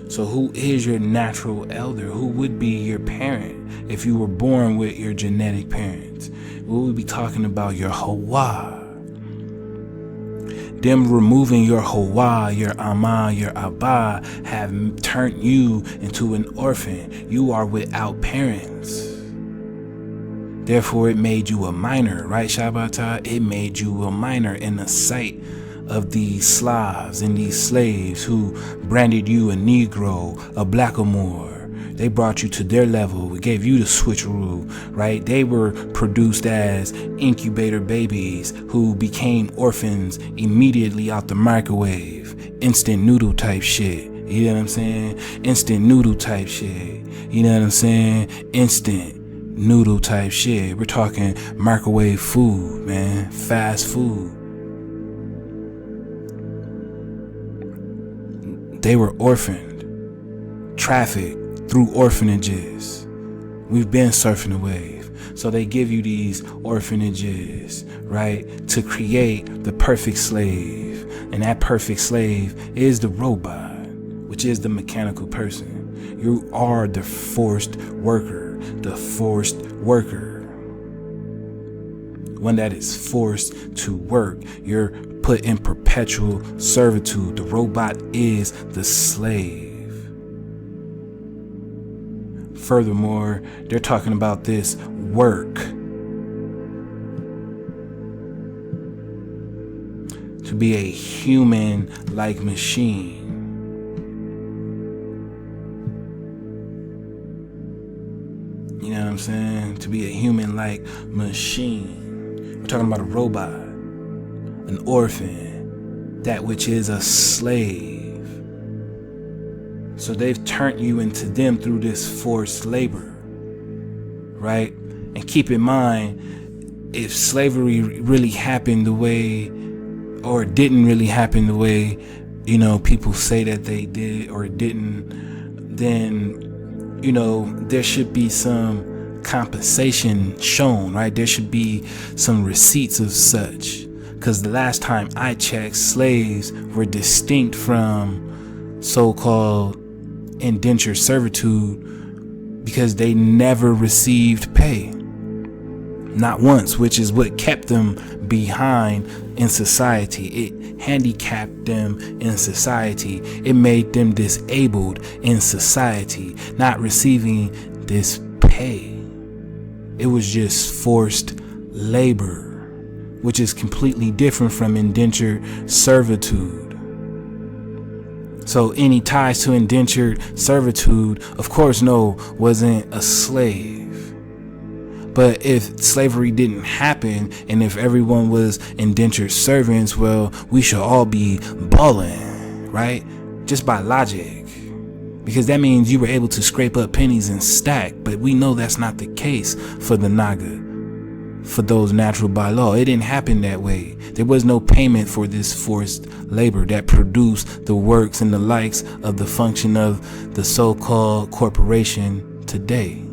So who is your natural elder? Who would be your parent if you were born with your genetic parents? We would be talking about your Hawa. Them removing your Hawa, your Ama, your Abba have turned you into an orphan. You are without parents. Therefore, it made you a minor, right, Shabbatah? It made you a minor in the sight of these Slavs and these slaves who branded you a Negro, a blackamoor. They brought you to their level. We gave you the switcheroo, right? They were produced as incubator babies who became orphans immediately out the microwave. Instant noodle type shit. You know what I'm saying? Instant noodle type shit. You know what I'm saying? Instant noodle type shit. We're talking microwave food, man. Fast food. They were orphaned, trafficked through orphanages. We've been surfing the wave. So they give you these orphanages, right, to create the perfect slave. And that perfect slave is the robot, which is the mechanical person. You are the forced worker, one that is forced to work. You're put in perpetual servitude. The robot is the slave. Furthermore, they're talking about this work. To be a human-like machine. You know what I'm saying? To be a human-like machine. We're talking about a robot, an orphan, that which is a slave. So they've turned you into them through this forced labor, right? And keep in mind, if slavery really happened the way, or didn't really happen the way, you know, people say that they did or didn't, then, you know, there should be some compensation shown, right? There should be some receipts of such. Because the last time I checked, slaves were distinct from so-called indentured servitude because they never received pay. Not once, which is what kept them behind in society. It handicapped them in society. It made them disabled in society, not receiving this pay. It was just forced labor, which is completely different from indentured servitude. So any ties to indentured servitude, of course, no, wasn't a slave. But if slavery didn't happen and if everyone was indentured servants, well, we should all be balling, right? Just by logic. Because that means you were able to scrape up pennies and stack. But we know that's not the case for the Naga, for those natural by law. It didn't happen that way. There was no payment for this forced labor that produced the works and the likes of the function of the so-called corporation today.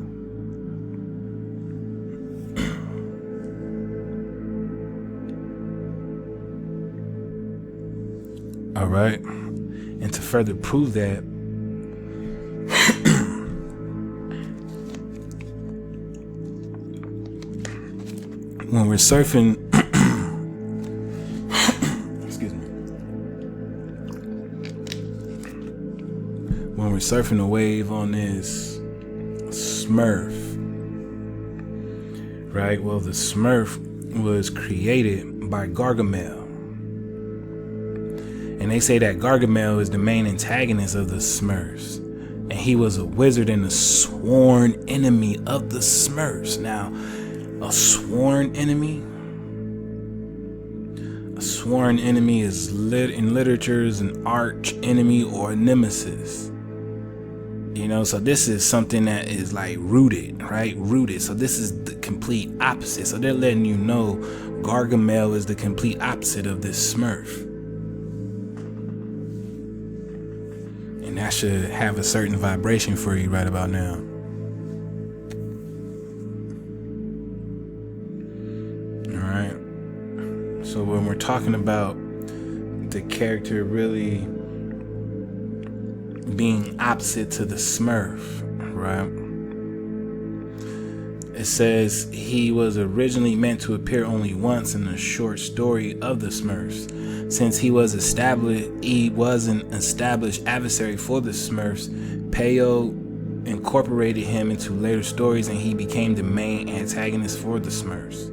All right. And to further prove that, when we're surfing, excuse me, when we're surfing a wave on this Smurf, right? Well, the Smurf was created by Gargamel. And they say that Gargamel is the main antagonist of the Smurfs. And he was a wizard and a sworn enemy of the Smurfs. Now, a sworn enemy? A sworn enemy is in literature is an arch enemy or a nemesis. You know, so this is something that is like rooted, right? Rooted. So this is the complete opposite. So they're letting you know Gargamel is the complete opposite of this Smurf. And that should have a certain vibration for you right about now. Alright. So when we're talking about the character really being opposite to the Smurf, right? It says he was originally meant to appear only once in a short story of the Smurfs. Since he was an established adversary for the Smurfs, Peyo incorporated him into later stories and he became the main antagonist for the Smurfs.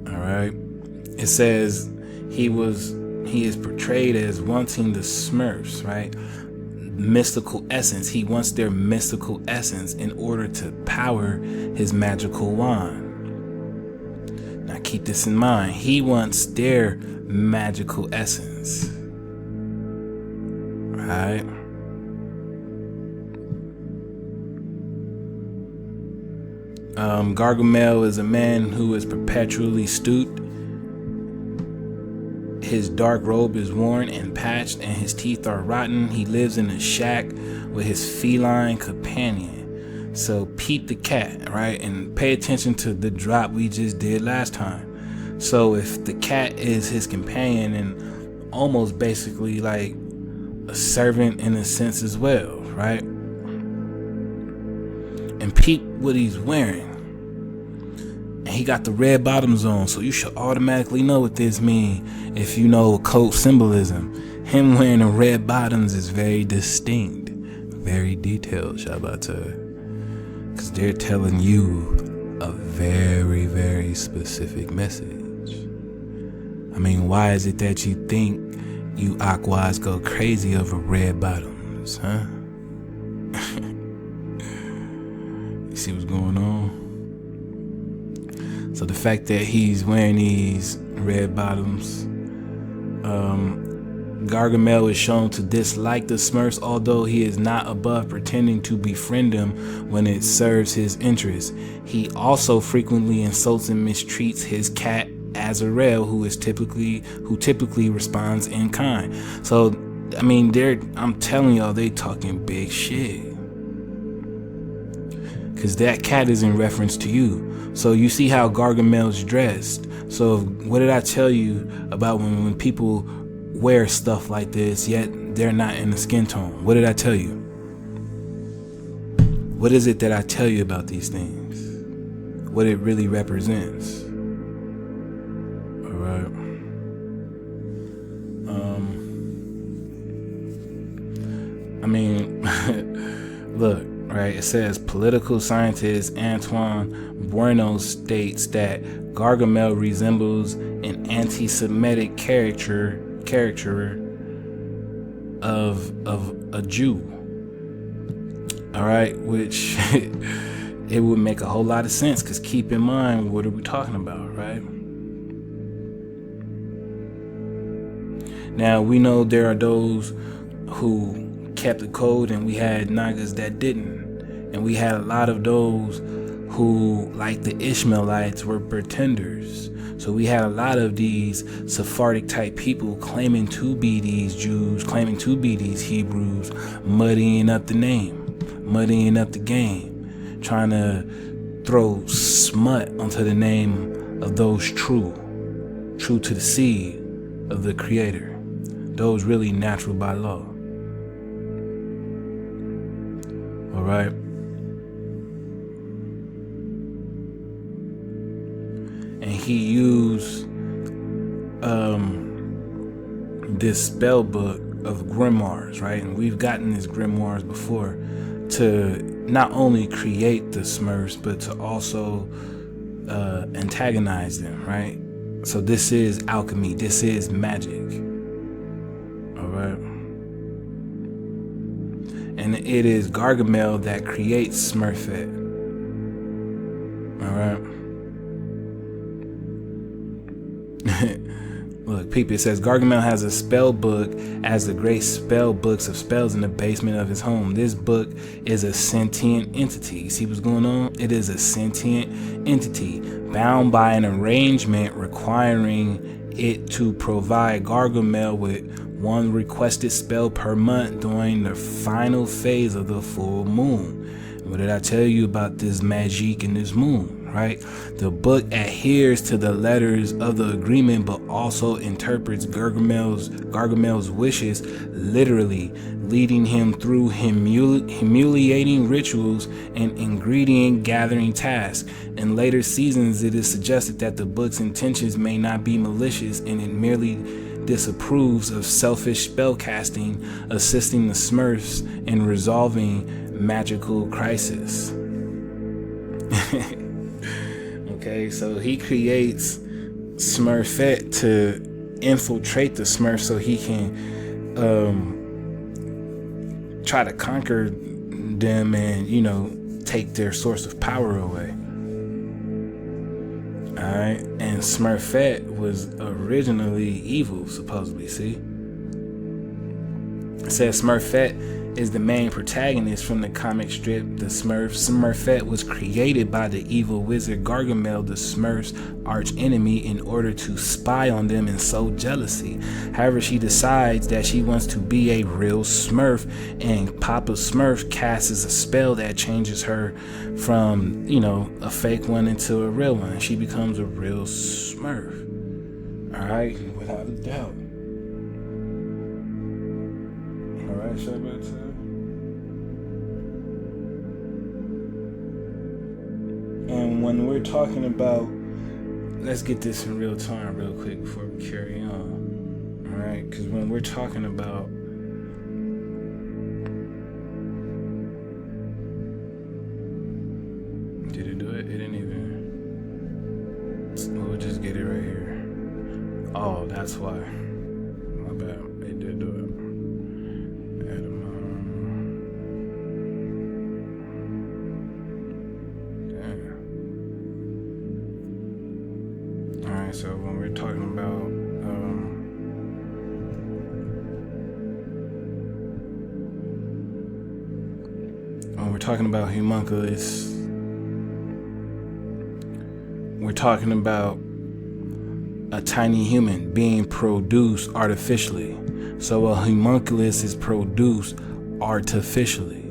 Alright. It says he is portrayed as wanting the Smurfs, right? Mystical essence. He wants their mystical essence in order to power his magical wand. Now keep this in mind. He wants their magical essence. Right? Gargamel is a man who is perpetually stooped. His dark robe is worn and patched and his teeth are rotten. He lives in a shack with his feline companion. So peep the cat, right? And pay attention to the drop we just did last time. So if the cat is his companion and almost basically like a servant in a sense as well, right? And peep what he's wearing. And he got the red bottoms on, so you should automatically know what this means if you know occult symbolism. Him wearing the red bottoms is very distinct, very detailed, Shabata. Because they're telling you a very, very specific message. I mean, why is it that you think you Aquas go crazy over red bottoms, huh? see what's going on? So the fact that he's wearing these red bottoms, Gargamel is shown to dislike the Smurfs, although he is not above pretending to befriend them when it serves his interests. He also frequently insults and mistreats his cat Azrael, who typically responds in kind. So I mean, I'm telling y'all, they talking big shit. Cause that cat is in reference to you. So you see how Gargamel's dressed. So what did I tell you about when people wear stuff like this, yet they're not in the skin tone? What did I tell you? What is it that I tell you about these things? What it really represents? All right. I mean, look, right? It says political scientist Antoine Bueno states that Gargamel resembles an anti-Semitic caricature of a Jew. All right, which it would make a whole lot of sense, because keep in mind, what are we talking about, right? Now, we know there are those who kept the code, and we had Nagas that didn't. And we had a lot of those who, like the Ishmaelites, were pretenders. So we had a lot of these Sephardic type people claiming to be these Jews, claiming to be these Hebrews, muddying up the name, muddying up the game, trying to throw smut onto the name of those true to the seed of the Creator, those really natural by law. All right. And he used this spell book of grimoires, right? And we've gotten these grimoires before to not only create the Smurfs, but to also antagonize them, right? So this is alchemy. This is magic. All right. And it is Gargamel that creates Smurfette. All right. Look, people, it says Gargamel has a spell book as the great spell books of spells in the basement of his home. This book is a sentient entity. See what's going on? It is a sentient entity bound by an arrangement requiring it to provide Gargamel with one requested spell per month during the final phase of the full moon. What did I tell you about this magic in this moon, right? The book adheres to the letters of the agreement, but also interprets Gargamel's wishes literally, leading him through humiliating rituals and ingredient gathering tasks. In later seasons, it is suggested that the book's intentions may not be malicious, and it merely disapproves of selfish spellcasting, assisting the Smurfs in resolving magical crisis. Okay, so he creates Smurfette to infiltrate the Smurfs so he can try to conquer them and, take their source of power away. Alright, and Smurfette was originally evil, supposedly, see? It says Smurfette is the main protagonist from the comic strip The Smurfs. Smurfette was created by the evil wizard Gargamel, the Smurfs' arch enemy, in order to spy on them and sow jealousy. However, she decides that she wants to be a real Smurf, and Papa Smurf casts a spell that changes her from, a fake one into a real one. She becomes a real Smurf. Alright, without a doubt. Alright, show back to and when we're talking about, let's get this in real time real quick before we carry on. Alright, because when we're talking about did it do it? It didn't even. We'll just get it right here. Oh, that's why. My bad. It did do it. right, so when we're talking about homunculus, we're talking about a tiny human being produced artificially. So a homunculus is produced artificially,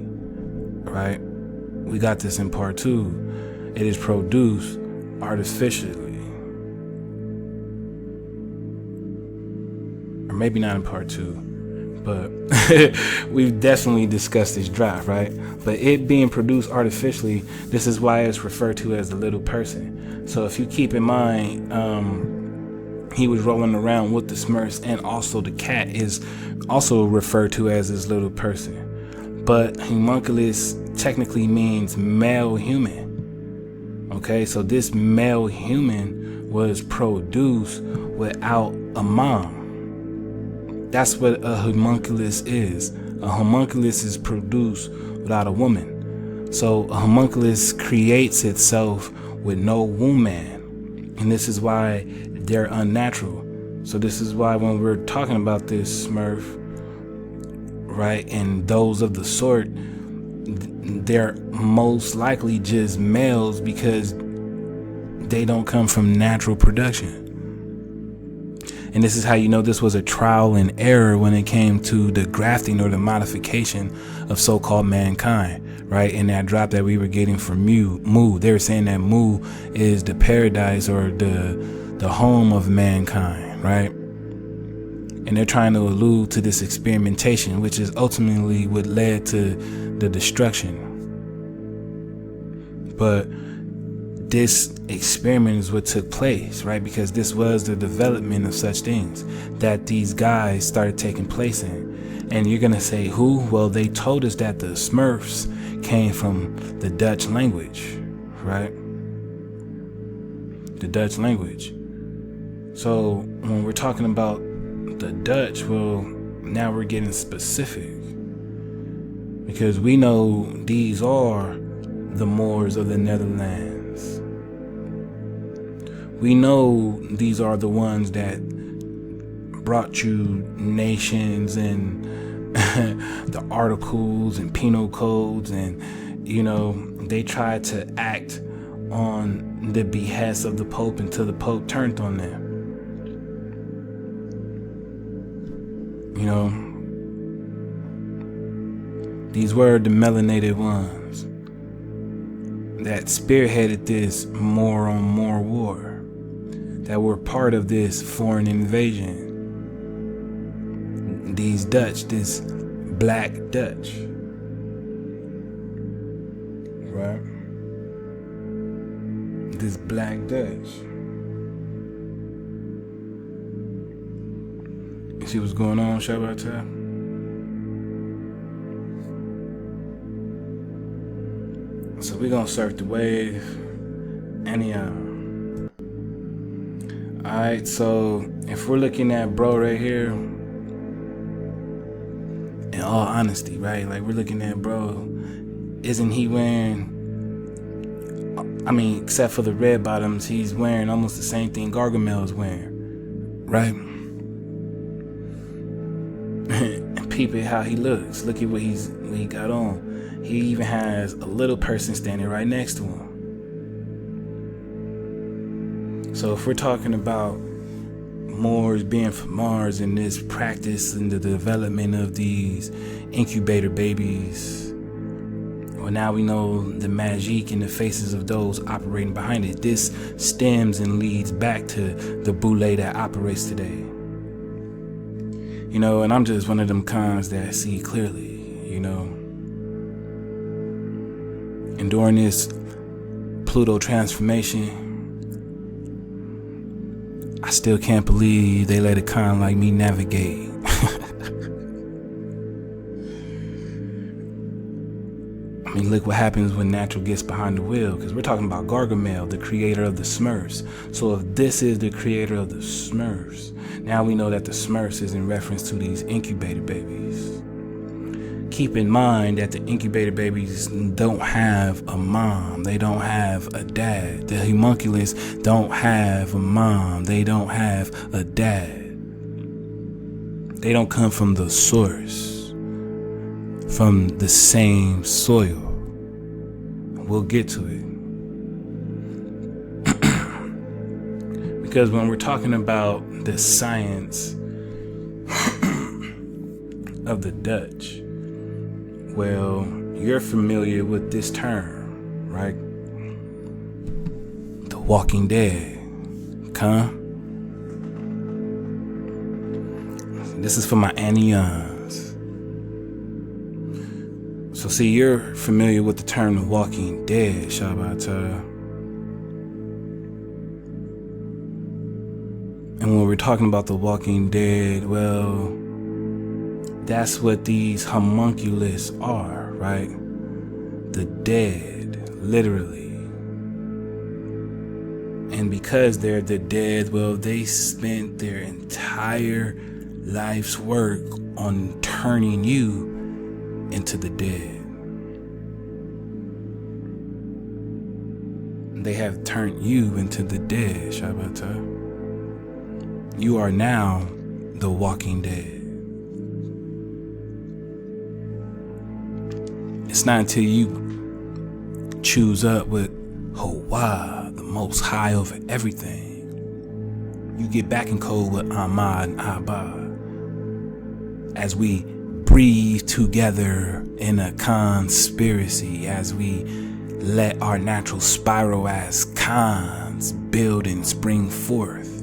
right? We got this in part 2. It is produced artificially. Or maybe not in part 2, but we've definitely discussed this drop, right? But it being produced artificially, this is why it's referred to as the little person. So if you keep in mind, he was rolling around with the Smurfs, and also the cat is also referred to as this little person. But homunculus technically means male human. Okay, so this male human was produced without a mom. That's what a homunculus is. A homunculus is produced without a woman. So a homunculus creates itself with no woman. And this is why they're unnatural. So this is why when we're talking about this Smurf, right, and those of the sort, they're most likely just males because they don't come from natural production. And this is how you know this was a trial and error when it came to the grafting or the modification of so-called mankind, right? In that drop that we were getting from Mu, they were saying that Mu is the paradise or the home of mankind, right? And they're trying to allude to this experimentation, which is ultimately what led to the destruction. But this experiment is what took place, right? Because this was the development of such things that these guys started taking place in. And you're gonna say, who? Well, they told us that the Smurfs came from the Dutch language, right? The Dutch language. So when we're talking about the Dutch, well, now we're getting specific, because we know these are the Moors of the Netherlands. We know these are the ones that brought you nations and the articles and penal codes, and you know, they tried to act on the behest of the Pope until the Pope turned on them. You know, these were the melanated ones that spearheaded this more on more war, that were part of this foreign invasion. These Dutch, this Black Dutch, right? This Black Dutch. You see what's going on, Shabbat? So we're gonna surf the wave anyhow. Alright, so if we're looking at bro right here, in all honesty, right? Like, we're looking at bro, isn't he wearing, I mean, except for the red bottoms, he's wearing almost the same thing Gargamel is wearing, right? And peep at how he looks. Look at what he got on. He even has a little person standing right next to him. So if we're talking about Moors being from Mars and this practice and the development of these incubator babies, well, now we know the magic in the faces of those operating behind it. This stems and leads back to the boule that operates today. You know, and I'm just one of them cons that see clearly, you know. And during this Pluto transformation, I still can't believe they let a con like me navigate. I mean, look what happens when natural gets behind the wheel, because we're talking about Gargamel, the creator of the Smurfs. So if this is the creator of the Smurfs, now we know that the Smurfs is in reference to these incubator babies. keep in mind that the incubator babies don't have a mom. They don't have a dad. The homunculus don't have a mom. They don't have a dad. They don't come from the source, from the same soil. We'll get to it. Because when we're talking about the science of the Dutch, well, you're familiar with this term, right? The Walking Dead. Come. This is for my Anions. So see, you're familiar with the term The Walking Dead, Shabata. And when we're talking about The Walking Dead, well, that's what these homunculus are, right? The dead, literally. And because they're the dead, well, they spent their entire life's work on turning you into the dead. They have turned you into the dead, Shabata. You are now the Walking Dead. It's not until you choose up with Hawa, the Most High over everything, you get back in code with Ahmad and Abba, as we breathe together in a conspiracy, as we let our natural spiral as cons build and spring forth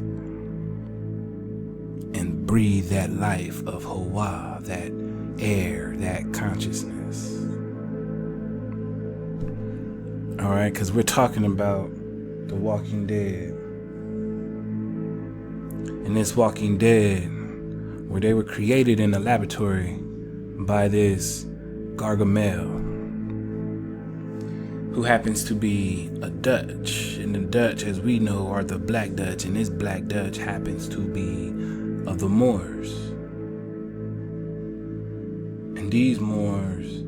and breathe that life of Hawa, that air, that consciousness. Alright, because we're talking about the Walking Dead. And this Walking Dead, where they were created in a laboratory by this Gargamel, who happens to be a Dutch. And the Dutch, as we know, are the Black Dutch, and this Black Dutch happens to be of the Moors. And these Moors,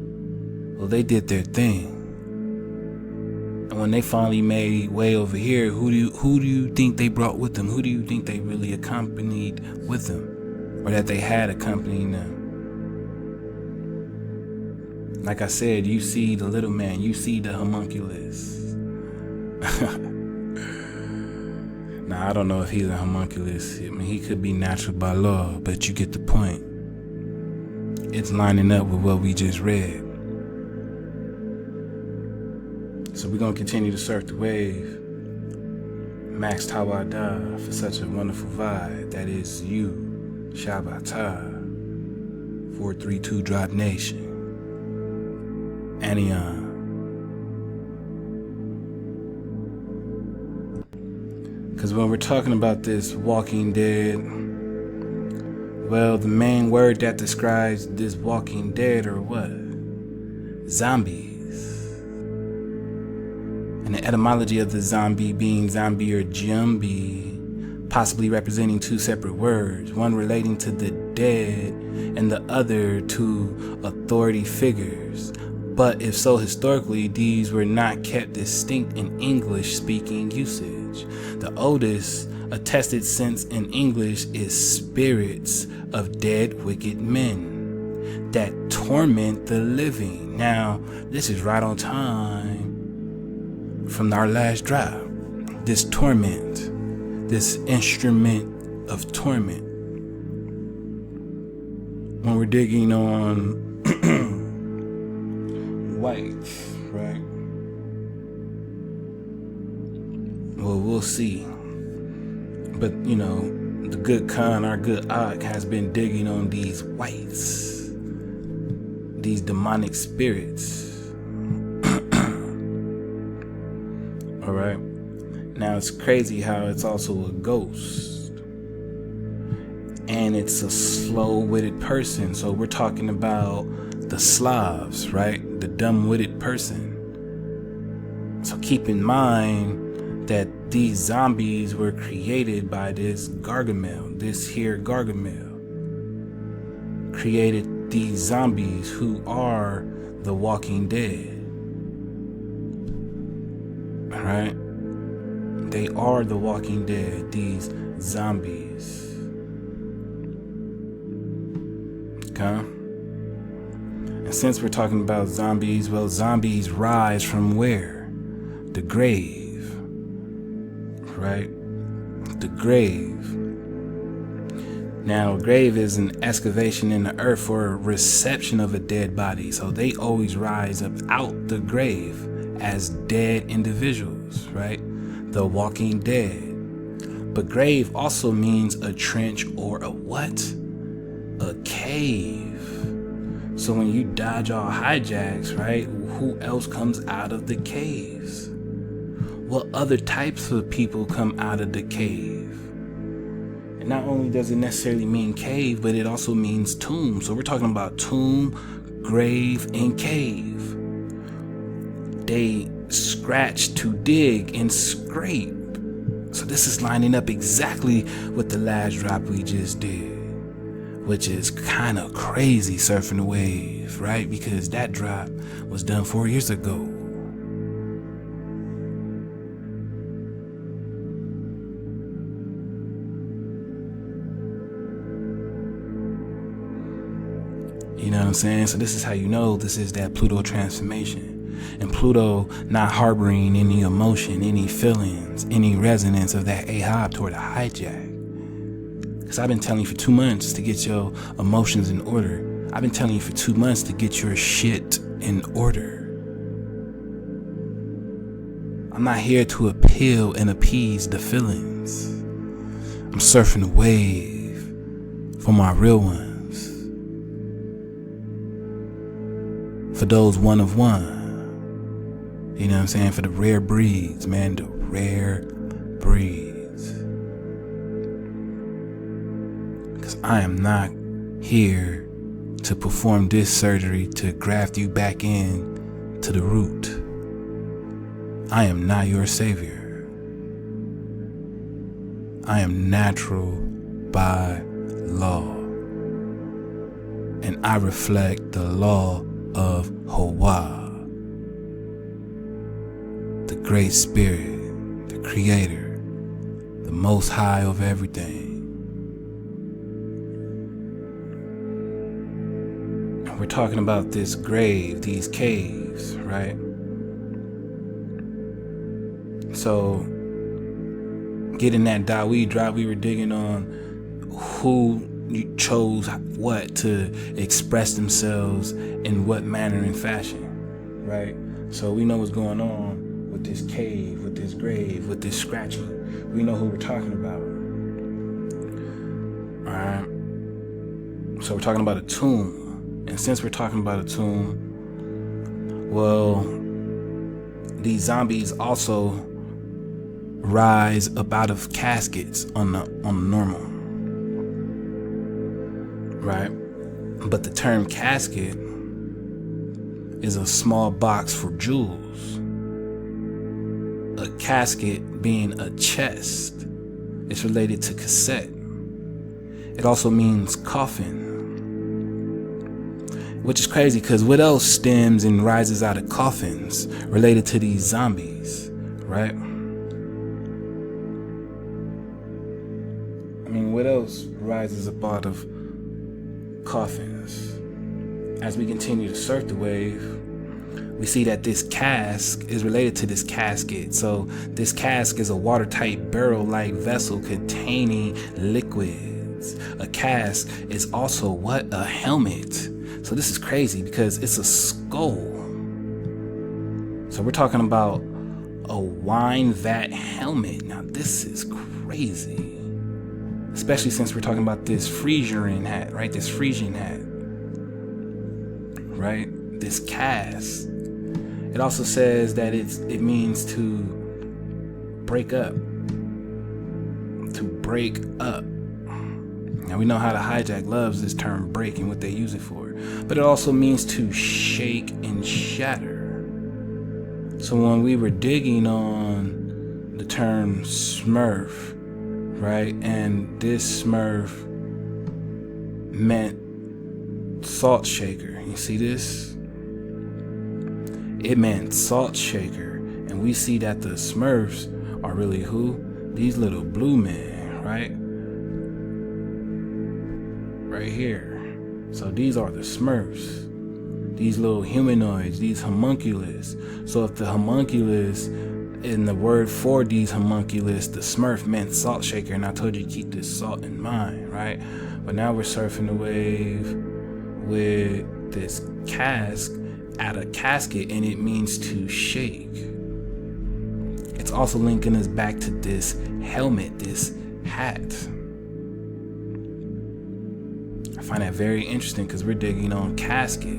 well, they did their thing. And when they finally made way over here, who do you think they brought with them? Who do you think they really accompanied with them? Or that they had accompanying them? Like I said, you see the little man, you see the homunculus. Now, I don't know if he's a homunculus. I mean, he could be natural by law, but you get the point. It's lining up with what we just read. So we're going to continue to surf the wave. Max Tawada for such a wonderful vibe. That is you, Shabata. 432 Drop Nation. Anion. Because when we're talking about this Walking Dead, well, the main word that describes this Walking Dead are what? Zombies. And the etymology of the zombie being zombie or jumbi, possibly representing two separate words, one relating to the dead and the other to authority figures. But if so, historically, these were not kept distinct in English-speaking usage. The oldest attested sense in English is spirits of dead wicked men that torment the living. Now, this is right on time from our last drop. This torment, this instrument of torment. When we're digging on whites, right? Well, we'll see. But, you know, the good Khan, our good Ak, has been digging on these whites, these demonic spirits. Alright? Now, it's crazy how it's also a ghost. And it's a slow-witted person. So we're talking about the Slavs, right? The dumb-witted person. So keep in mind that these zombies were created by this Gargamel, this here Gargamel. Created these zombies who are the walking dead. Alright? They are the walking dead, these zombies. Okay? And since we're talking about zombies, well, zombies rise from where? The grave. Right? The grave. Now, a grave is an excavation in the earth for a reception of a dead body. So they always rise up out the grave as dead individuals, right? The walking dead. But grave also means a trench or a what? A cave. So when you dodge all hijacks, right? Who else comes out of the caves? What other types of people come out of the cave? And not only does it necessarily mean cave, but it also means tomb. So we're talking about tomb, grave, and cave. They scratch to dig and scrape. So this is lining up exactly with the last drop we just did, which is kind of crazy, surfing the wave, right? Because that drop was done 4 years ago. You know what I'm saying? So this is how you know this is that Pluto transformation. And Pluto not harboring any emotion, any feelings, any resonance of that Ahab toward a hijack. Because I've been telling you for 2 months to get your emotions in order. I've been telling you for 2 months to get your shit in order. I'm not here to appeal and appease the feelings. I'm surfing the wave for my real ones. For those one of one. You know what I'm saying? For the rare breeds, man. The rare breeds. Because I am not here to perform this surgery to graft you back in to the root. I am not your savior. I am natural by law. And I reflect the law of Hawa. The great spirit, the creator, the most high of everything. And we're talking about this grave, these caves, right? So, getting that Dawi drop, we were digging on who chose what to express themselves in what manner and fashion, right? So we know what's going on with this cave, with this grave, with this scratching. We know who we're talking about. Alright? So we're talking about a tomb. And since we're talking about a tomb, well, these zombies also rise up out of caskets on the normal. Right? But the term casket is a small box for jewels. A casket being a chest. It's related to cassette. It also means coffin. Which is crazy because what else stems and rises out of coffins related to these zombies, right? I mean, what else rises up out of coffins? As we continue to surf the wave, we see that this cask is related to this casket. So this cask is a watertight barrel-like vessel containing liquids. A cask is also what? A helmet. So this is crazy because it's a skull. So we're talking about a wine vat helmet. Now this is crazy. Especially since we're talking about this Phrygian hat, right? This Phrygian hat, right? This cask. It also says that it means to break up. To break up. Now we know how the hijack loves this term break and what they use it for. But it also means to shake and shatter. So when we were digging on the term Smurf, right? And this Smurf meant salt shaker. You see this? It meant salt shaker. And we see that the Smurfs are really who? These little blue men, right? Right here. So these are the Smurfs. These little humanoids, these homunculus. So if the homunculus, in the word for these homunculus, the Smurf meant salt shaker, and I told you to keep this salt in mind, right? But now we're surfing the wave with this cask at a casket, and it means to shake. It's also linking us back to this helmet, this hat. I find that very interesting because we're digging on casket,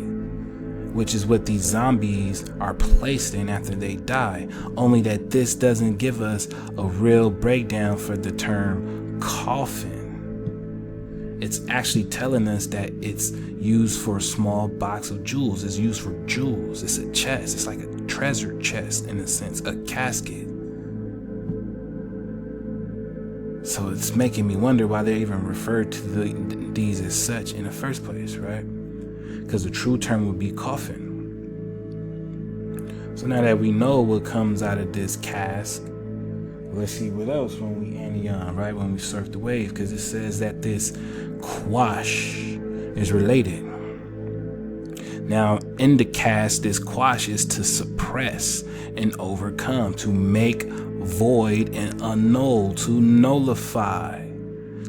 which is what these zombies are placed in after they die. Only that this doesn't give us a real breakdown for the term coffin. It's actually telling us that it's used for a small box of jewels. It's used for jewels. It's a chest. It's like a treasure chest in a sense, a casket. So it's making me wonder why they even referred to these as such in the first place, right? Because the true term would be coffin. So now that we know what comes out of this cask, let's see what else when we anion, right? When we surf the wave, because it says that this quash is related. Now, in the cast, this quash is to suppress and overcome, to make void and annul, to nullify,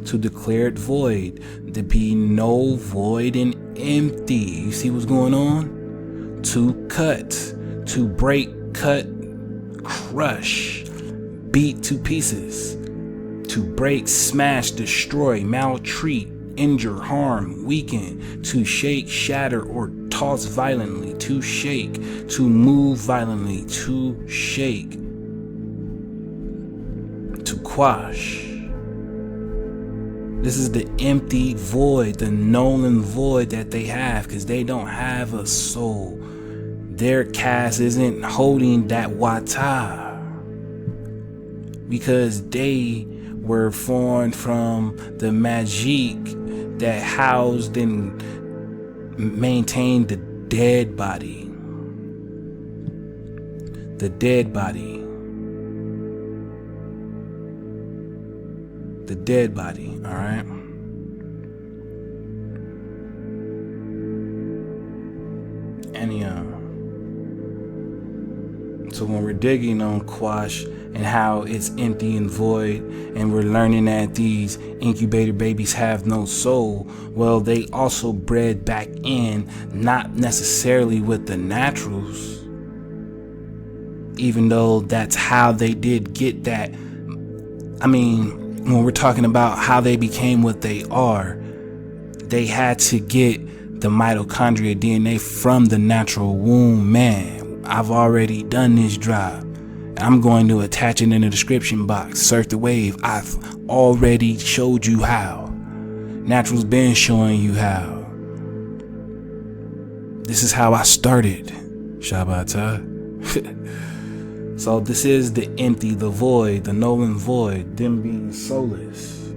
to declare it void, to be null, void, and empty. You see what's going on? To cut, to break, cut, crush, beat to pieces, to break, smash, destroy, maltreat, injure, harm, weaken, to shake, shatter, or toss violently, to shake, to move violently, to shake, to quash. This is the empty void, the null and void that they have, because they don't have a soul. Their caste isn't holding that wata, because they were formed from the magique that housed and maintained the dead body. The dead body. The dead body, alright? So when we're digging on quash and how it's empty and void, and we're learning that these incubator babies have no soul, well, they also bred back in, not necessarily with the naturals, even though that's how they did get that. I mean, when we're talking about how they became what they are, they had to get the mitochondria DNA from the natural womb man. I've already done this drop. I'm going to attach it in the description box. Surf the wave. I've already showed you how. Natural's been showing you how. This is how I started. Shabata. So this is the empty, the void, the null and void, them being soulless.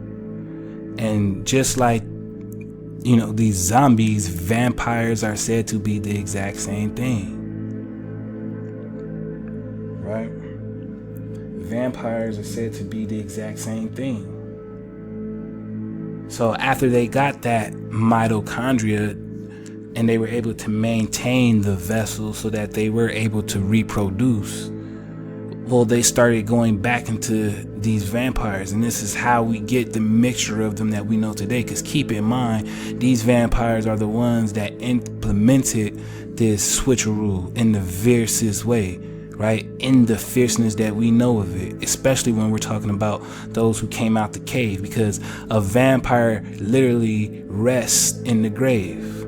And just like, you know, these zombies, vampires are said to be the exact same thing. Right? Vampires are said to be the exact same thing. So after they got that mitochondria and they were able to maintain the vessel so that they were able to reproduce, well, they started going back into these vampires, and this is how we get the mixture of them that we know today. Because keep in mind, these vampires are the ones that implemented this switcheroo in the fiercest way, right? In the fierceness that we know of it, especially when we're talking about those who came out the cave, because a vampire literally rests in the grave,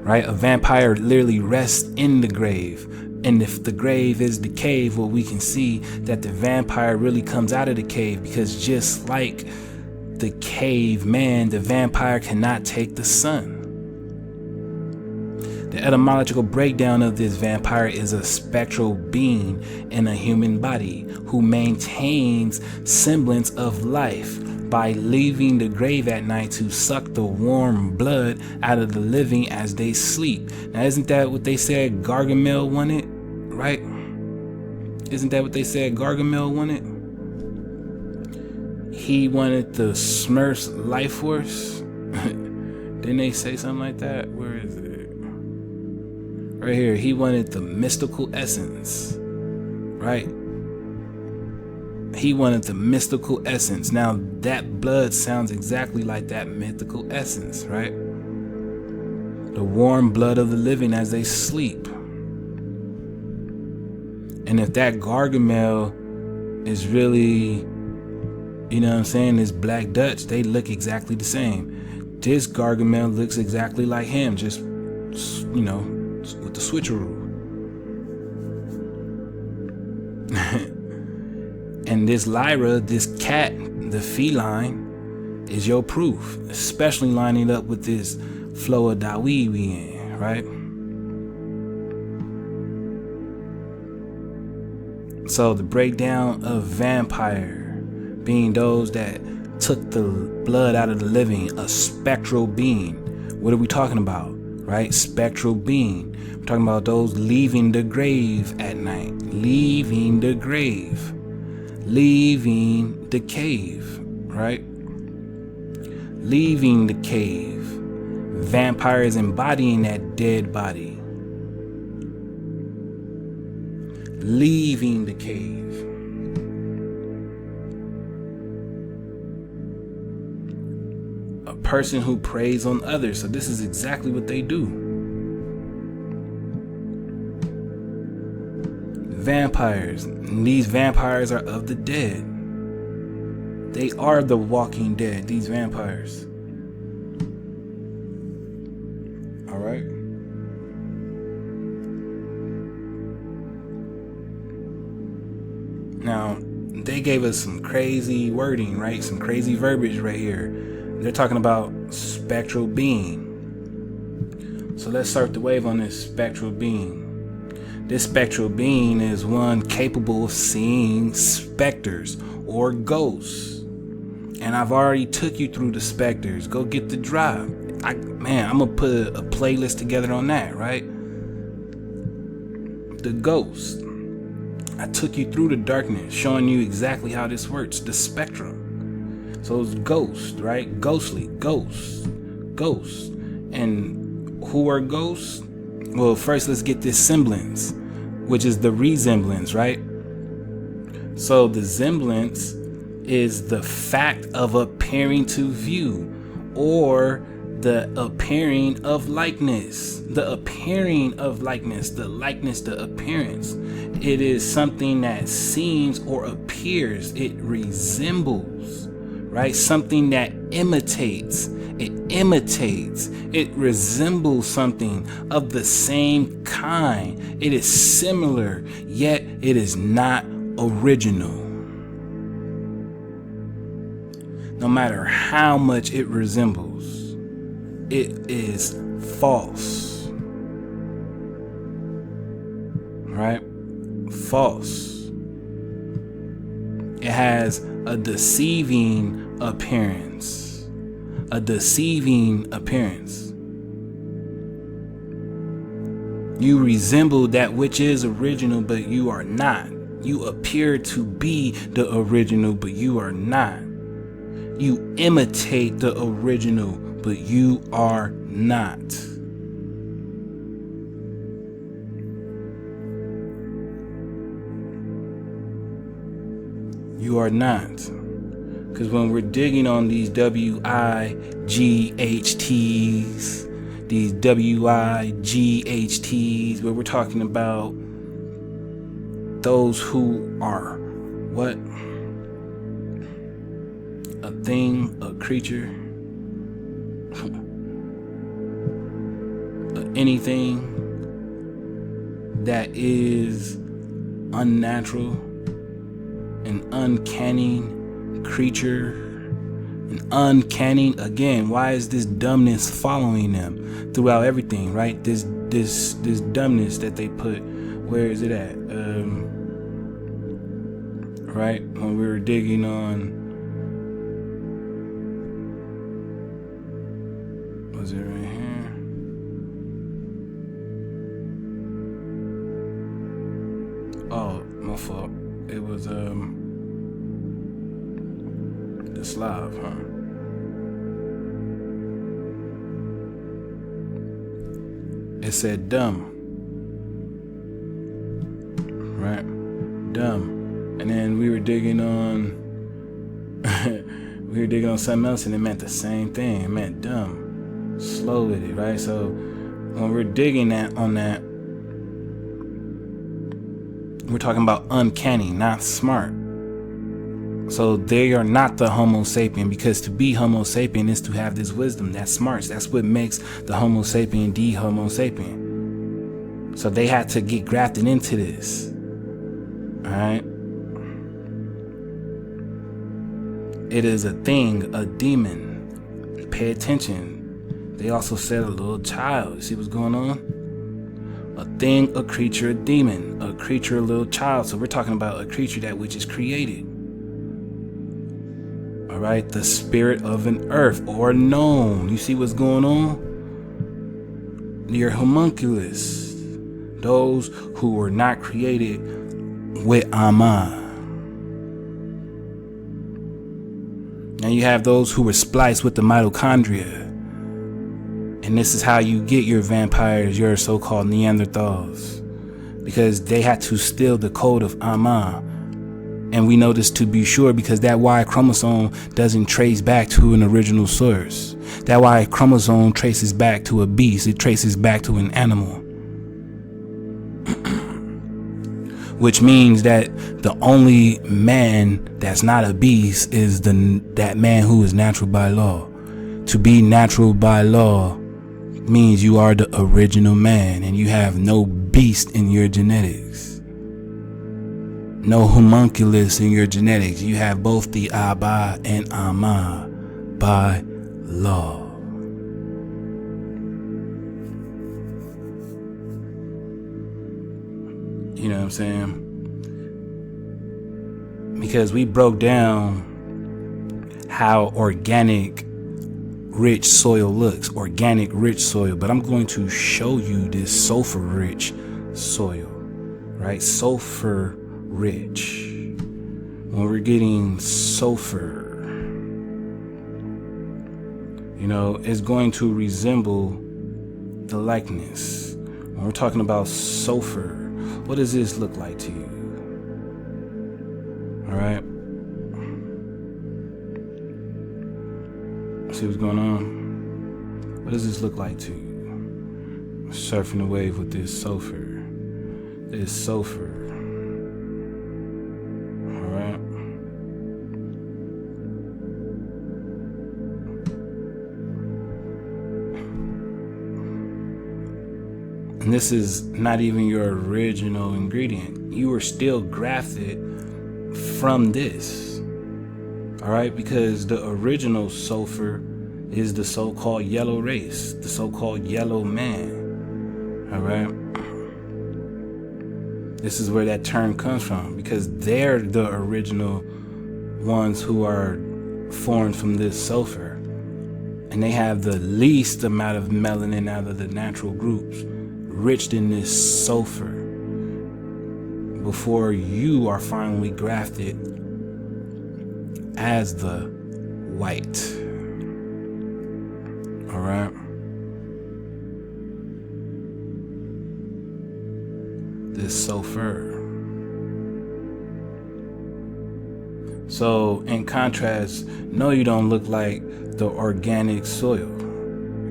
right? A vampire literally rests in the grave. And if the grave is the cave, well, we can see that the vampire really comes out of the cave, because just like the caveman, the vampire cannot take the sun. The etymological breakdown of this vampire is a spectral being in a human body who maintains semblance of life by leaving the grave at night to suck the warm blood out of the living as they sleep. Now, isn't that what they said Gargamel wanted, right? Isn't that what they said Gargamel wanted? He wanted the Smurfs life force. Didn't they say something like that? Where is it? Right here. He wanted the mystical essence, right? He wanted the mystical essence. Now, that blood sounds exactly like that mythical essence, right? The warm blood of the living as they sleep. And if that Gargamel is really, you know what I'm saying, this Black Dutch, they look exactly the same. This Gargamel looks exactly like him, just, you know, with the switcheroo. And this Lyra, this cat, the feline, is your proof, especially lining up with this flow of Dawi we in, right? So the breakdown of vampire being those that took the blood out of the living, a spectral being. What are we talking about, right? Spectral being. We're talking about those leaving the grave at night, leaving the grave. Leaving the cave, right? Leaving the cave. Vampires embodying that dead body. Leaving the cave. A person who preys on others. So this is exactly what they do. Vampires. And these vampires are of the dead. They are the walking dead, these vampires. Alright? Now, they gave us some crazy wording, right? Some crazy verbiage right here. They're talking about spectral being. So let's start the wave on this spectral being. This spectral being is one capable of seeing specters or ghosts. And I've already took you through the specters. Go get the drive. I'm gonna put a playlist together on that, right? The ghost. I took you through the darkness, showing you exactly how this works, the spectrum. So it's ghost, right? Ghostly, ghosts. And who are ghosts? Well, first let's get this semblance, which is the resemblance, right? So the semblance is the fact of appearing to view, or the appearing of likeness. The appearing of likeness, the likeness, the appearance. It is something that seems or appears. It resembles, right? Something that imitates. It resembles something of the same kind. It is similar, yet it is not original. No matter how much it resembles, it is false. Right? False. It has a deceiving appearance. A deceiving appearance. You resemble that which is original, but you are not. You appear to be the original, but you are not. You imitate the original, but you are not. You are not. Because when we're digging on these WIGHTs, these WIGHTs, where we're talking about those who are what? A thing, a creature, anything that is unnatural, an uncanny creature, an uncanny, again, why is this dumbness following them throughout everything, right? This dumbness that they put, where is it at? Right, when we were digging on Was it right here? Oh, my fault. It was the Slav, huh? It said dumb. Right? Dumb. And then we were digging on something else, and it meant the same thing. It meant dumb. Slow with it, right? So when we're digging on that, we're talking about uncanny, not smart. So they are not the Homo sapien, because to be Homo sapien is to have this wisdom, that smarts. That's what makes the Homo sapien the Homo sapien. So they had to get grafted into this. Alright? It is a thing, a demon. Pay attention. They also said a little child. See what's going on? A thing, a creature, a demon. A creature, a little child. So we're talking about a creature that which is created. Alright? The spirit of an earth, or known. You see what's going on? Your homunculus. Those who were not created with Ama. And you have those who were spliced with the mitochondria. And this is how you get your vampires, your so-called Neanderthals. Because they had to steal the code of Ama. And we know this to be sure because that Y chromosome doesn't trace back to an original source. That Y chromosome traces back to a beast. It traces back to an animal. Which means that the only man that's not a beast is that man who is natural by law. To be natural by law means you are the original man and you have no beast in your genetics. No homunculus in your genetics. You have both the Abba and Ama by law. You know what I'm saying? Because we broke down how organic rich soil looks. Organic rich soil. But I'm going to show you this sulfur rich soil. Right? Sulfur rich. When we're getting sulfur, you know, it's going to resemble the likeness. When we're talking about sulfur, what does this look like to you? All right. See what's going on? What does this look like to you? Surfing the wave with this sulfur. This sulfur. All right. And this is not even your original ingredient. You are still grafted from this. All right, because the original sulfur is the so-called yellow race, the so-called yellow man. All right. This is where that term comes from, because they're the original ones who are formed from this sulfur. And they have the least amount of melanin out of the natural groups, rich in this sulfur, before you are finally grafted as the white. All right. This sulfur. So in contrast, no, you don't look like the organic soil,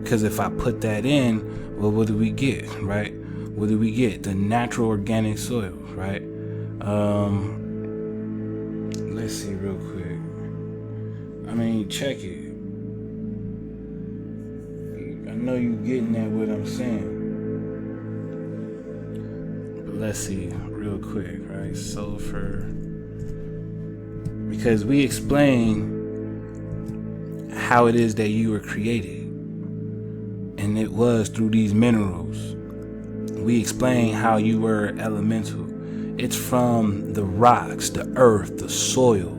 because if I put that in, well, what do we get, right? What do we get? The natural organic soil, right? Let's see real quick. I mean, check it. I know you getting at what I'm saying. But let's see real quick, right? Sulfur. Because we explain how it is that you were created. And it was through these minerals. We explain how you were elemental. It's from the rocks, the earth, the soil.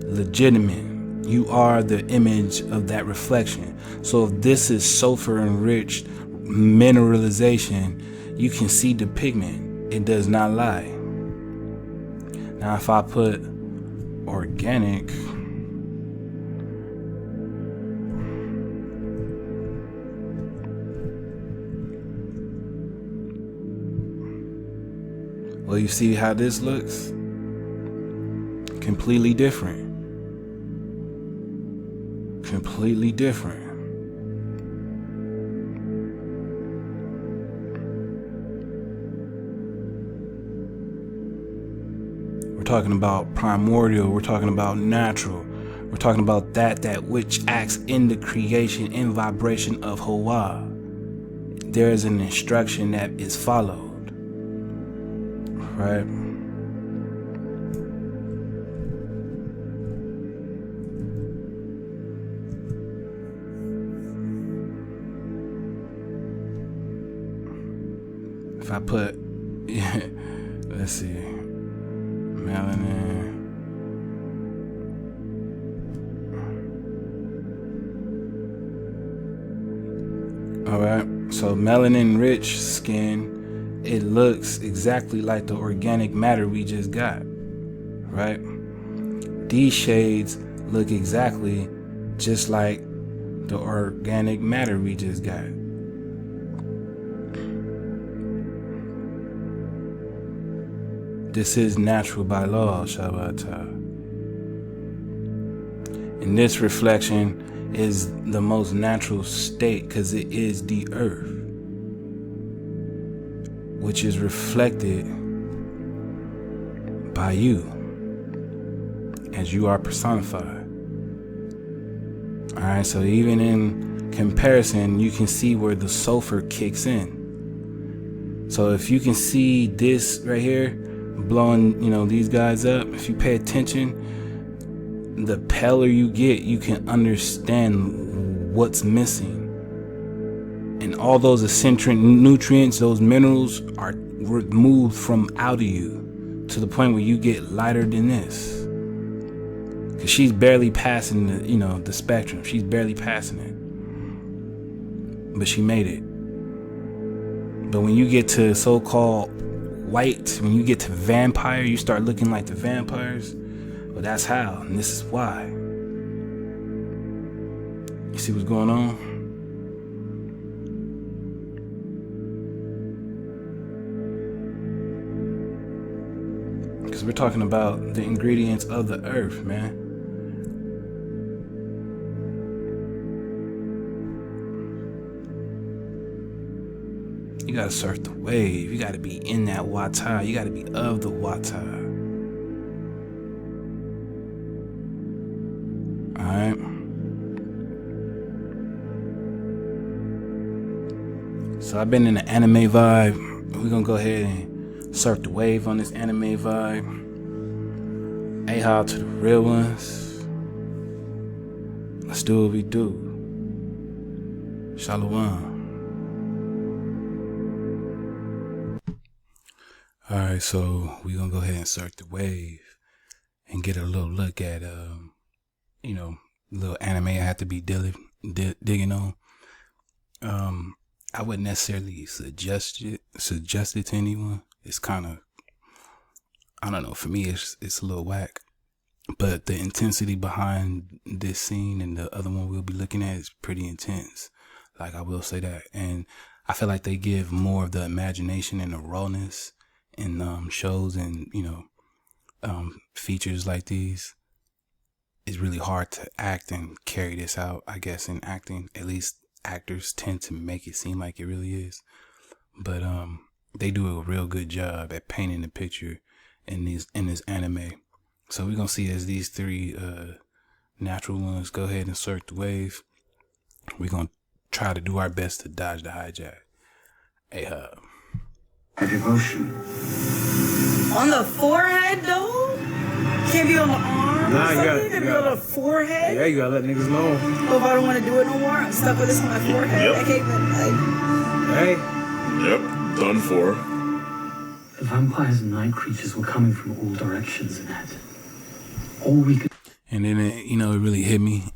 Legitimate. You are the image of that reflection. So if this is sulfur enriched mineralization, you can see the pigment. It does not lie. Now if I put organic, well, you see how this looks? Completely different. Completely different. We're talking about primordial, we're talking about natural, we're talking about that which acts in the creation and vibration of Hawa. There is an instruction that is followed, right? If I put, let's see, melanin. Alright, so melanin rich skin, it looks exactly like the organic matter we just got, right? These shades look exactly just like the organic matter we just got. This is natural by law, Shabbat. And this reflection is the most natural state because it is the earth, which is reflected by you as you are personified. Alright, so even in comparison, you can see where the sulfur kicks in. So if you can see this right here, blowing, these guys up, if you pay attention, the paler you get, you can understand what's missing. And all those essential nutrients, those minerals are removed from out of you to the point where you get lighter than this. Cause she's barely passing the spectrum. She's barely passing it. But she made it. But when you get to so-called white, when you get to vampire, you start looking like the vampires. Well, that's how, and this is why. You see what's going on? Because we're talking about the ingredients of the earth, man. You gotta surf the wave. You gotta be in that water. You gotta be of the water. Alright. So I've been in the anime vibe. We're gonna go ahead and surf the wave on this anime vibe. Ahau to the real ones. Let's do what we do. Shalom. Alright, so we're gonna go ahead and surf the wave and get a little look at little anime I have to be digging on. I wouldn't necessarily suggest it to anyone. It's kind of, I don't know, for me it's a little whack. But the intensity behind this scene and the other one we'll be looking at is pretty intense. Like, I will say that. And I feel like they give more of the imagination and the rawness in shows and features like these. It's really hard to act and carry this out, I guess, in acting. At least actors tend to make it seem like it really is. But they do a real good job at painting the picture in this anime. So we're gonna see as these three natural ones go ahead and surf the wave. We're gonna try to do our best to dodge the hijack. Hey, A devotion. On the forehead, though? Can't be on the arm. Nah, you gotta be on the forehead. Yeah, you gotta let niggas know. Oh, if I don't want to do it no more, I'm stuck with this on my forehead. Yep. I can't even, Hey. Yep, done for. The vampires and night creatures were coming from all directions, Annette. All we could... And then it really hit me.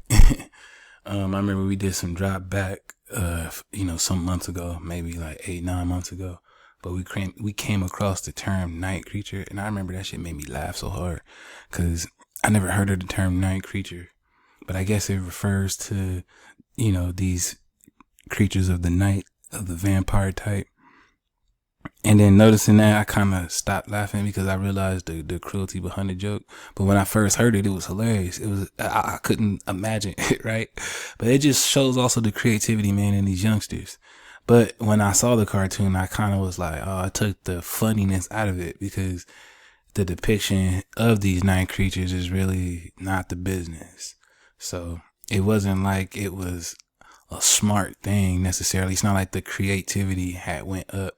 I remember we did some drop back, some months ago, maybe like 8-9 months ago. But we came across the term night creature, and I remember that shit made me laugh so hard, cause I never heard of the term night creature, but I guess it refers to, these creatures of the night, of the vampire type. And then noticing that, I kind of stopped laughing because I realized the cruelty behind the joke. But when I first heard it, it was hilarious. I couldn't imagine it, right? But it just shows also the creativity, man, in these youngsters. But when I saw the cartoon, I kind of was like, I took the funniness out of it, because the depiction of these night creatures is really not the business. So it wasn't like it was a smart thing necessarily. It's not like the creativity had went up.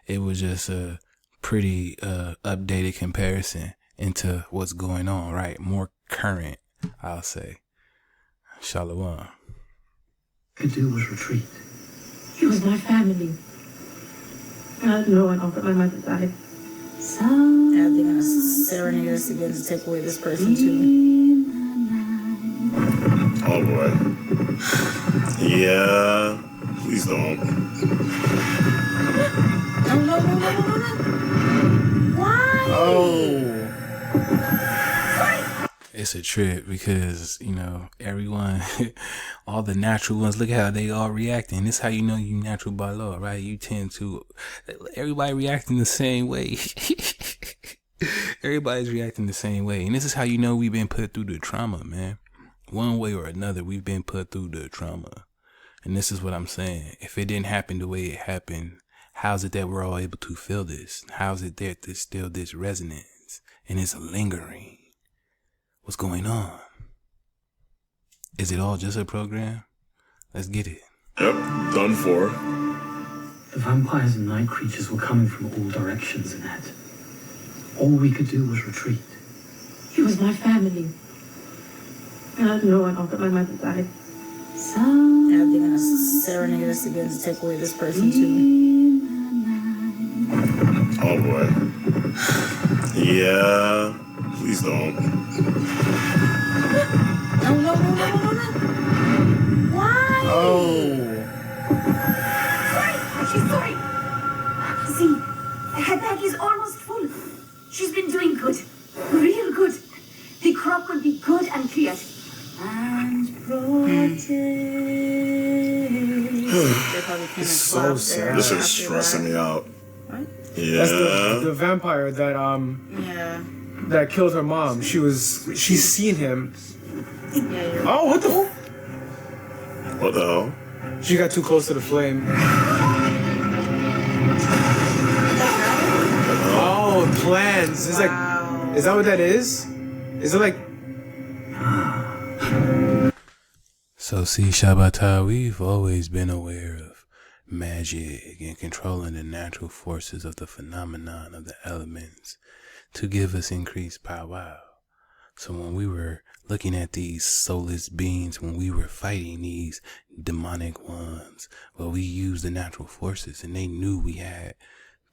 It was just a pretty updated comparison into what's going on, right? More current, I'll say. Shalom. Could do was retreat. He was my family. I had no one but my mother died. And they're gonna serenade us again to take away this person too. Oh boy. Yeah. Please don't. No. Why? Oh. It's a trip because, everyone, all the natural ones, look at how they all reacting. This is how you know you natural by law, right? You tend to, everybody reacting the same way. Everybody's reacting the same way. And this is how you know we've been put through the trauma, man. One way or another, we've been put through the trauma. And this is what I'm saying. If it didn't happen the way it happened, how's it that we're all able to feel this? How's it that there's still this resonance and it's lingering? What's going on? Is it all just a program? Let's get it. Yep, done for. The vampires and night creatures were coming from all directions, Annette. All we could do was retreat. He was my family. I had no one but my mother died. And they're gonna serenade us again to take away this person too. Oh boy. Yeah. Please don't. No. Why? Oh. She's sorry. See, her bag is almost full. She's been doing good. Real good. The crop will be good and cleared. And protect. It's so sad. This is stressing me out. What? Yeah. That's the vampire that that killed her mom. She's seen him. Yeah, Oh, what the? What the hell? She got too close to the flame. Oh, plans. It's like, is that what that is? Is it like? So see, Shabbatai, we've always been aware of magic and controlling the natural forces of the phenomenon of the elements to give us increased power. So when we were looking at these soulless beings, when we were fighting these demonic ones, well, we used the natural forces and they knew we had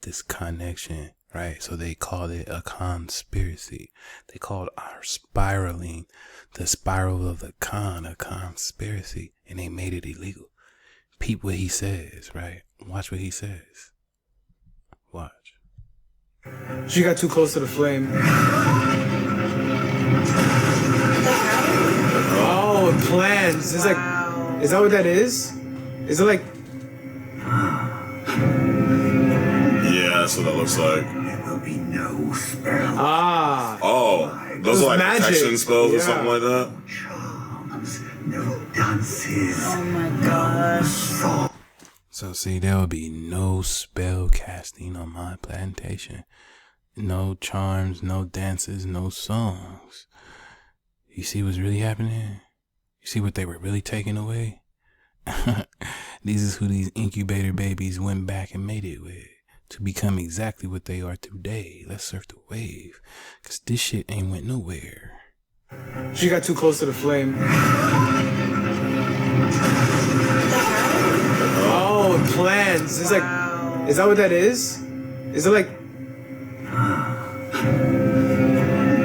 this connection, right? So they called it a conspiracy. They called our spiraling, the spiral of the a conspiracy, and they made it illegal. Peep what he says, right? Watch what he says. Watch. She got too close to the flame. Oh, plans. It's like, is that what that is? Is it like? Yeah, that's what that looks like. There will be no spell. Ah. Oh, those are like magic. protection spells or Yeah. something like that? Charms, no dances. Oh my gosh. So see, there will be no spell casting on my plantation. No charms, no dances, no songs. You see what's really happening? You see what they were really taking away? This is who these incubator babies went back and made it with, to become exactly what they are today. Let's surf the wave, cause this shit ain't went nowhere. She got too close to the flame. Oh, plans. It's like, is that what that is? Is it like?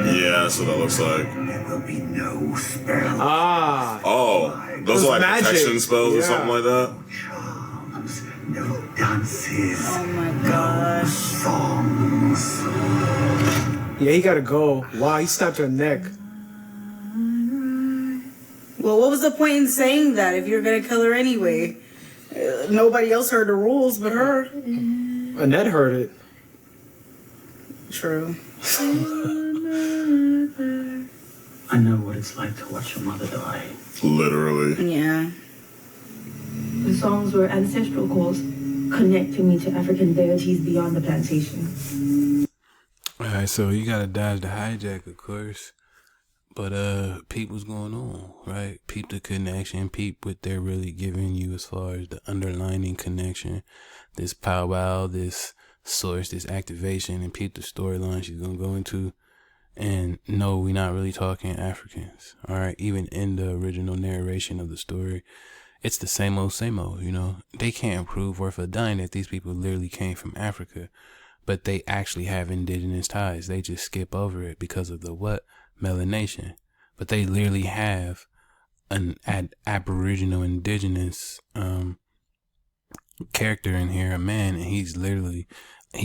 Yeah, that's what that looks like. There will will be no spell. Ah. Oh, those are like magic. protection spells or Yeah. something like that. Charms, no dances. Oh my gosh. Songs. Yeah, he gotta go. Wow, he snapped her neck. Well, what was the point in saying that if you're gonna kill her anyway? Nobody else heard the rules but her. Annette heard it. True. I know what it's like to watch your mother die. Literally. Yeah. The songs were ancestral calls, connecting me to African deities beyond the plantation. Alright, so you gotta dodge the hijack, of course. But peep what's going on, right? Peep the connection, peep what they're really giving you as far as the underlining connection. This powwow, this source, this activation, and peep the storyline she's gonna go into. And no, we're not really talking Africans. Alright, even in the original narration of the story, it's the same old, you know. They can't prove worth a dime that these people literally came from Africa, but they actually have indigenous ties. They just skip over it because of the what? Melanation. But they literally have an aboriginal indigenous character in here, a man, and he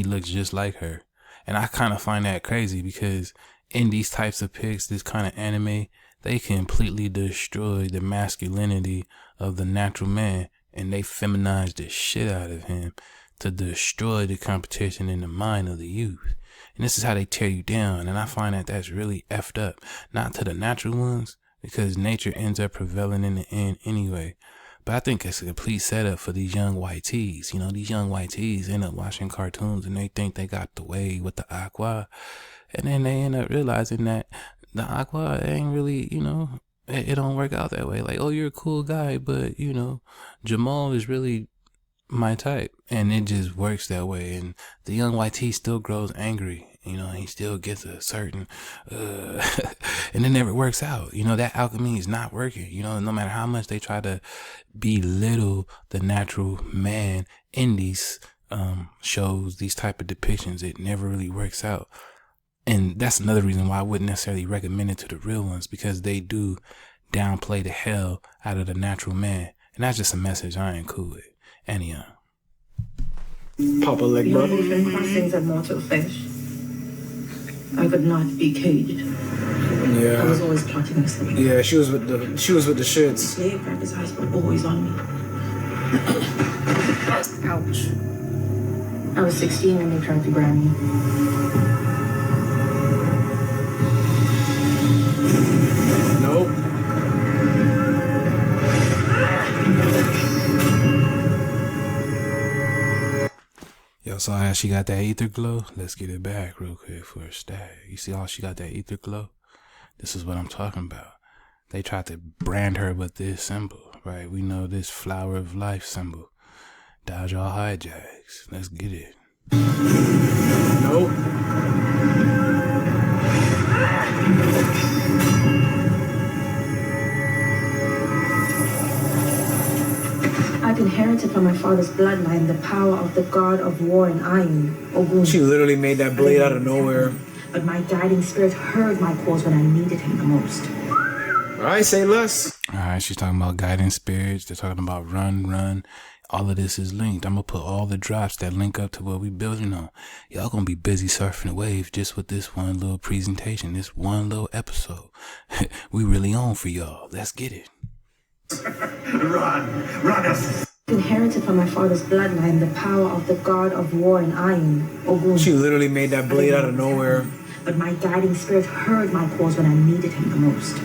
looks just like her. And I kind of find that crazy because in these types of pics, this kind of anime, they completely destroy the masculinity of the natural man, and they feminize the shit out of him to destroy the competition in the mind of the youth. And this is how they tear you down. And I find that that's really effed up. Not to the natural ones, because nature ends up prevailing in the end anyway. But I think it's a complete setup for these young white tees. You know, these young white tees end up watching cartoons and they think they got the way with the aqua. And then they end up realizing that the aqua ain't really, you know, it don't work out that way. Like, oh, you're a cool guy, but, you know, Jamal is really my type. And it just works that way. And the young white tee still grows angry. You know, he still gets a certain, and it never works out. You know, that alchemy is not working. You know, no matter how much they try to belittle the natural man in these shows, these type of depictions, it never really works out. And that's another reason why I wouldn't necessarily recommend it to the real ones, because they do downplay the hell out of the natural man. And that's just a message I ain't cool with. Anyhow. Papa leg, bro. Your different crossings of mortal flesh. I could not be caged. Yeah. I was always plotting and scheming. Yeah, she was with the shits. Slave practice eyes were always on me. Ouch. I was 16 when they tried to grab me. Nope. Y'all saw how she got that ether glow? Let's get it back real quick for a stat. You see how she got that ether glow? This is what I'm talking about. They tried to brand her with this symbol, right? We know this flower of life symbol. Dodge all hijacks. Let's get it. Nope. I've inherited from my father's bloodline the power of the god of war and iron, Ogun. She literally made that blade out of nowhere. But my guiding spirit heard my calls when I needed him the most. Alright, say less. Alright, she's talking about guiding spirits. They're talking about run. All of this is linked. I'm going to put all the drops that link up to what we building on. Y'all going to be busy surfing the wave just with this one little presentation, this one little episode. We really on for y'all. Let's get it. Run us. Inherited from my father's bloodline the power of the god of war and iron, Ogun. She literally made that blade out of nowhere. But my guiding spirit heard my calls when I needed him the most.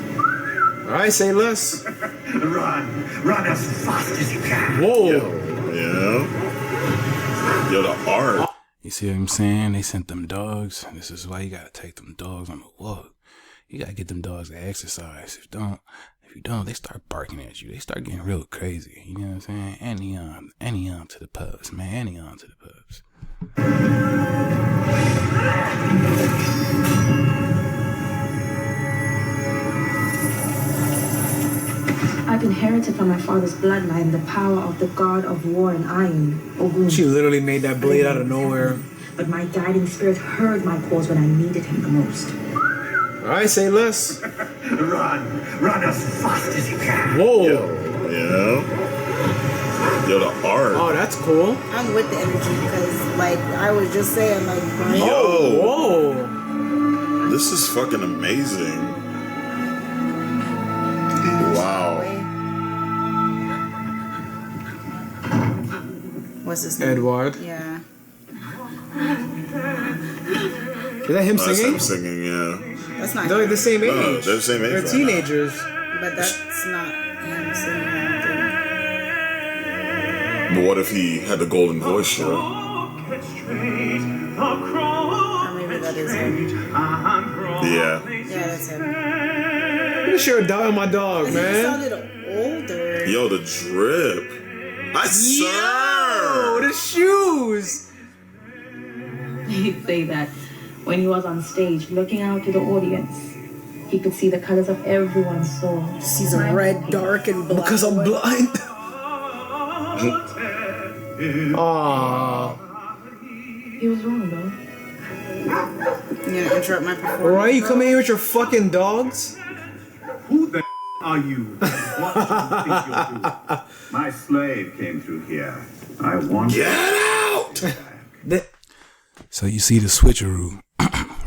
Alright, say less. Run as fast as you can. Whoa. Yo, the art. You see what I'm saying? They sent them dogs. This is why you got to take them dogs on the walk. You got to get them dogs to exercise. If you don't, they start barking at you. They start getting real crazy. You know what I'm saying? Any to the pubs, man. Any to the pubs. I've inherited from my father's bloodline the power of the god of war and iron, Ogun. She literally made that blade out of nowhere. But my guiding spirit heard my calls when I needed him the most. Alright, say less. Run as fast as you can. Whoa. Yo, the art. Oh, that's cool. I'm with the energy because, like, I was just saying, like, Brian. Yo. Whoa. This is fucking amazing. Wow. What's his name? Edward. Yeah. Is that him That's singing? him singing, yeah. That's not They're like him. the same age. No, they're the same age They're right teenagers. But that's not him singing. I But what if he had the golden voice, though? don't think. Or maybe that is him. Yeah. Yeah, that's him. I'm gonna share a dog with my dog, He man. sounded older. Yo, the drip. I Yo, sir. the shoes. He'd say that when he was on stage, looking out to the audience, he could see the colors of everyone's soul. He's a red, dark, and black. Because I'm blind. Aww. He was wrong, though. You gonna interrupt my performance? Why are you coming here with your fucking dogs? Who the are you? What do you think you're doing? My slave came through here. I want Get out! So you see the switcheroo,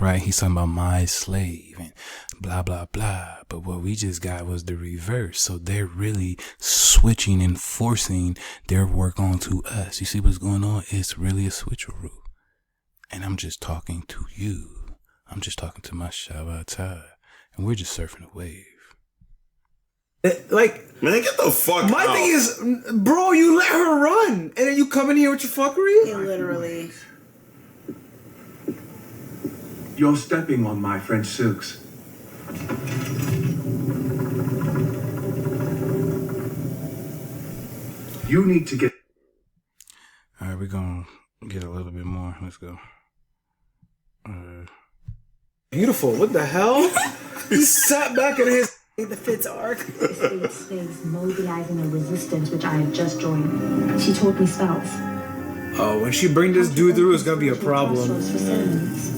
right? He's talking about my slave and blah, blah, blah. But what we just got was the reverse. So they're really switching and forcing their work onto us. You see what's going on? It's really a switcheroo. And I'm just talking to you. I'm just talking to my Shabbatai. And we're just surfing a wave. Like, Man, get the fuck my out. thing is, bro, you let her run, and then you come in here with your fuckery? Yeah, literally. You're stepping on my French silks. You need to get. All right, we're going to get a little bit more. Let's go. Beautiful. What the hell? He sat back in his... The Fitz arc. Estate slaves mobilizing a resistance which I had just joined. She taught me spells. Oh, when she bring this dude through, it's gonna be a problem. For ceremonies.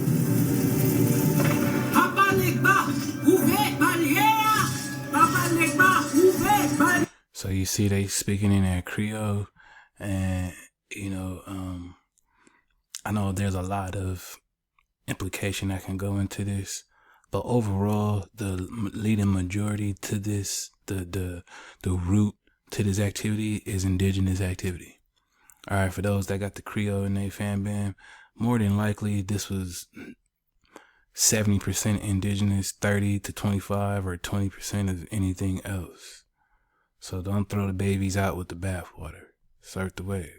So you see they speaking in that Creole, and you know, I know there's a lot of implication that can go into this, but overall, the leading majority to this, the root to this activity is indigenous activity. All right, for those that got the Creole in their fan band, more than likely this was 70% indigenous, 30 to 25, or 20% of anything else. So don't throw the babies out with the bathwater. Surf the wave.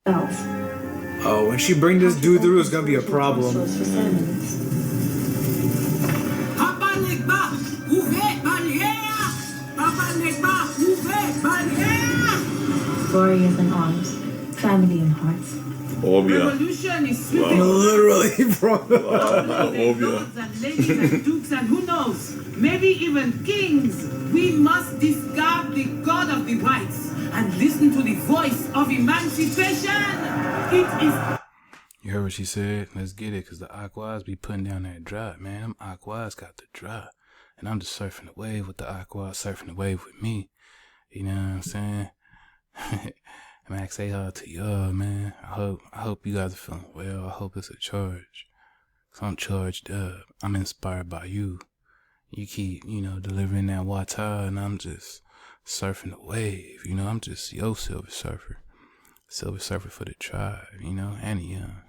Spells. Oh, when she bring this dude through, it's gonna be a problem. For ceremonies. Warriors in arms, family in hearts. Obia. Revolution is Literally, bro. Obia. lords and ladies and dukes and who knows, maybe even kings. We must discard the god of the whites and listen to the voice of emancipation. It is. You heard what she said? Let's get it, because the Aquas be putting down that drop, man. Them Aquas got the drop. And I'm just surfing the wave with the Aquas, surfing the wave with me. You know what I'm saying? Max, say hi to y'all, man. I hope you guys are feeling well. I hope it's a charge. Cause I'm charged up. I'm inspired by you. You keep, delivering that water, and I'm just surfing the wave. I'm just your Silver Surfer. Silver Surfer for the tribe, and the young.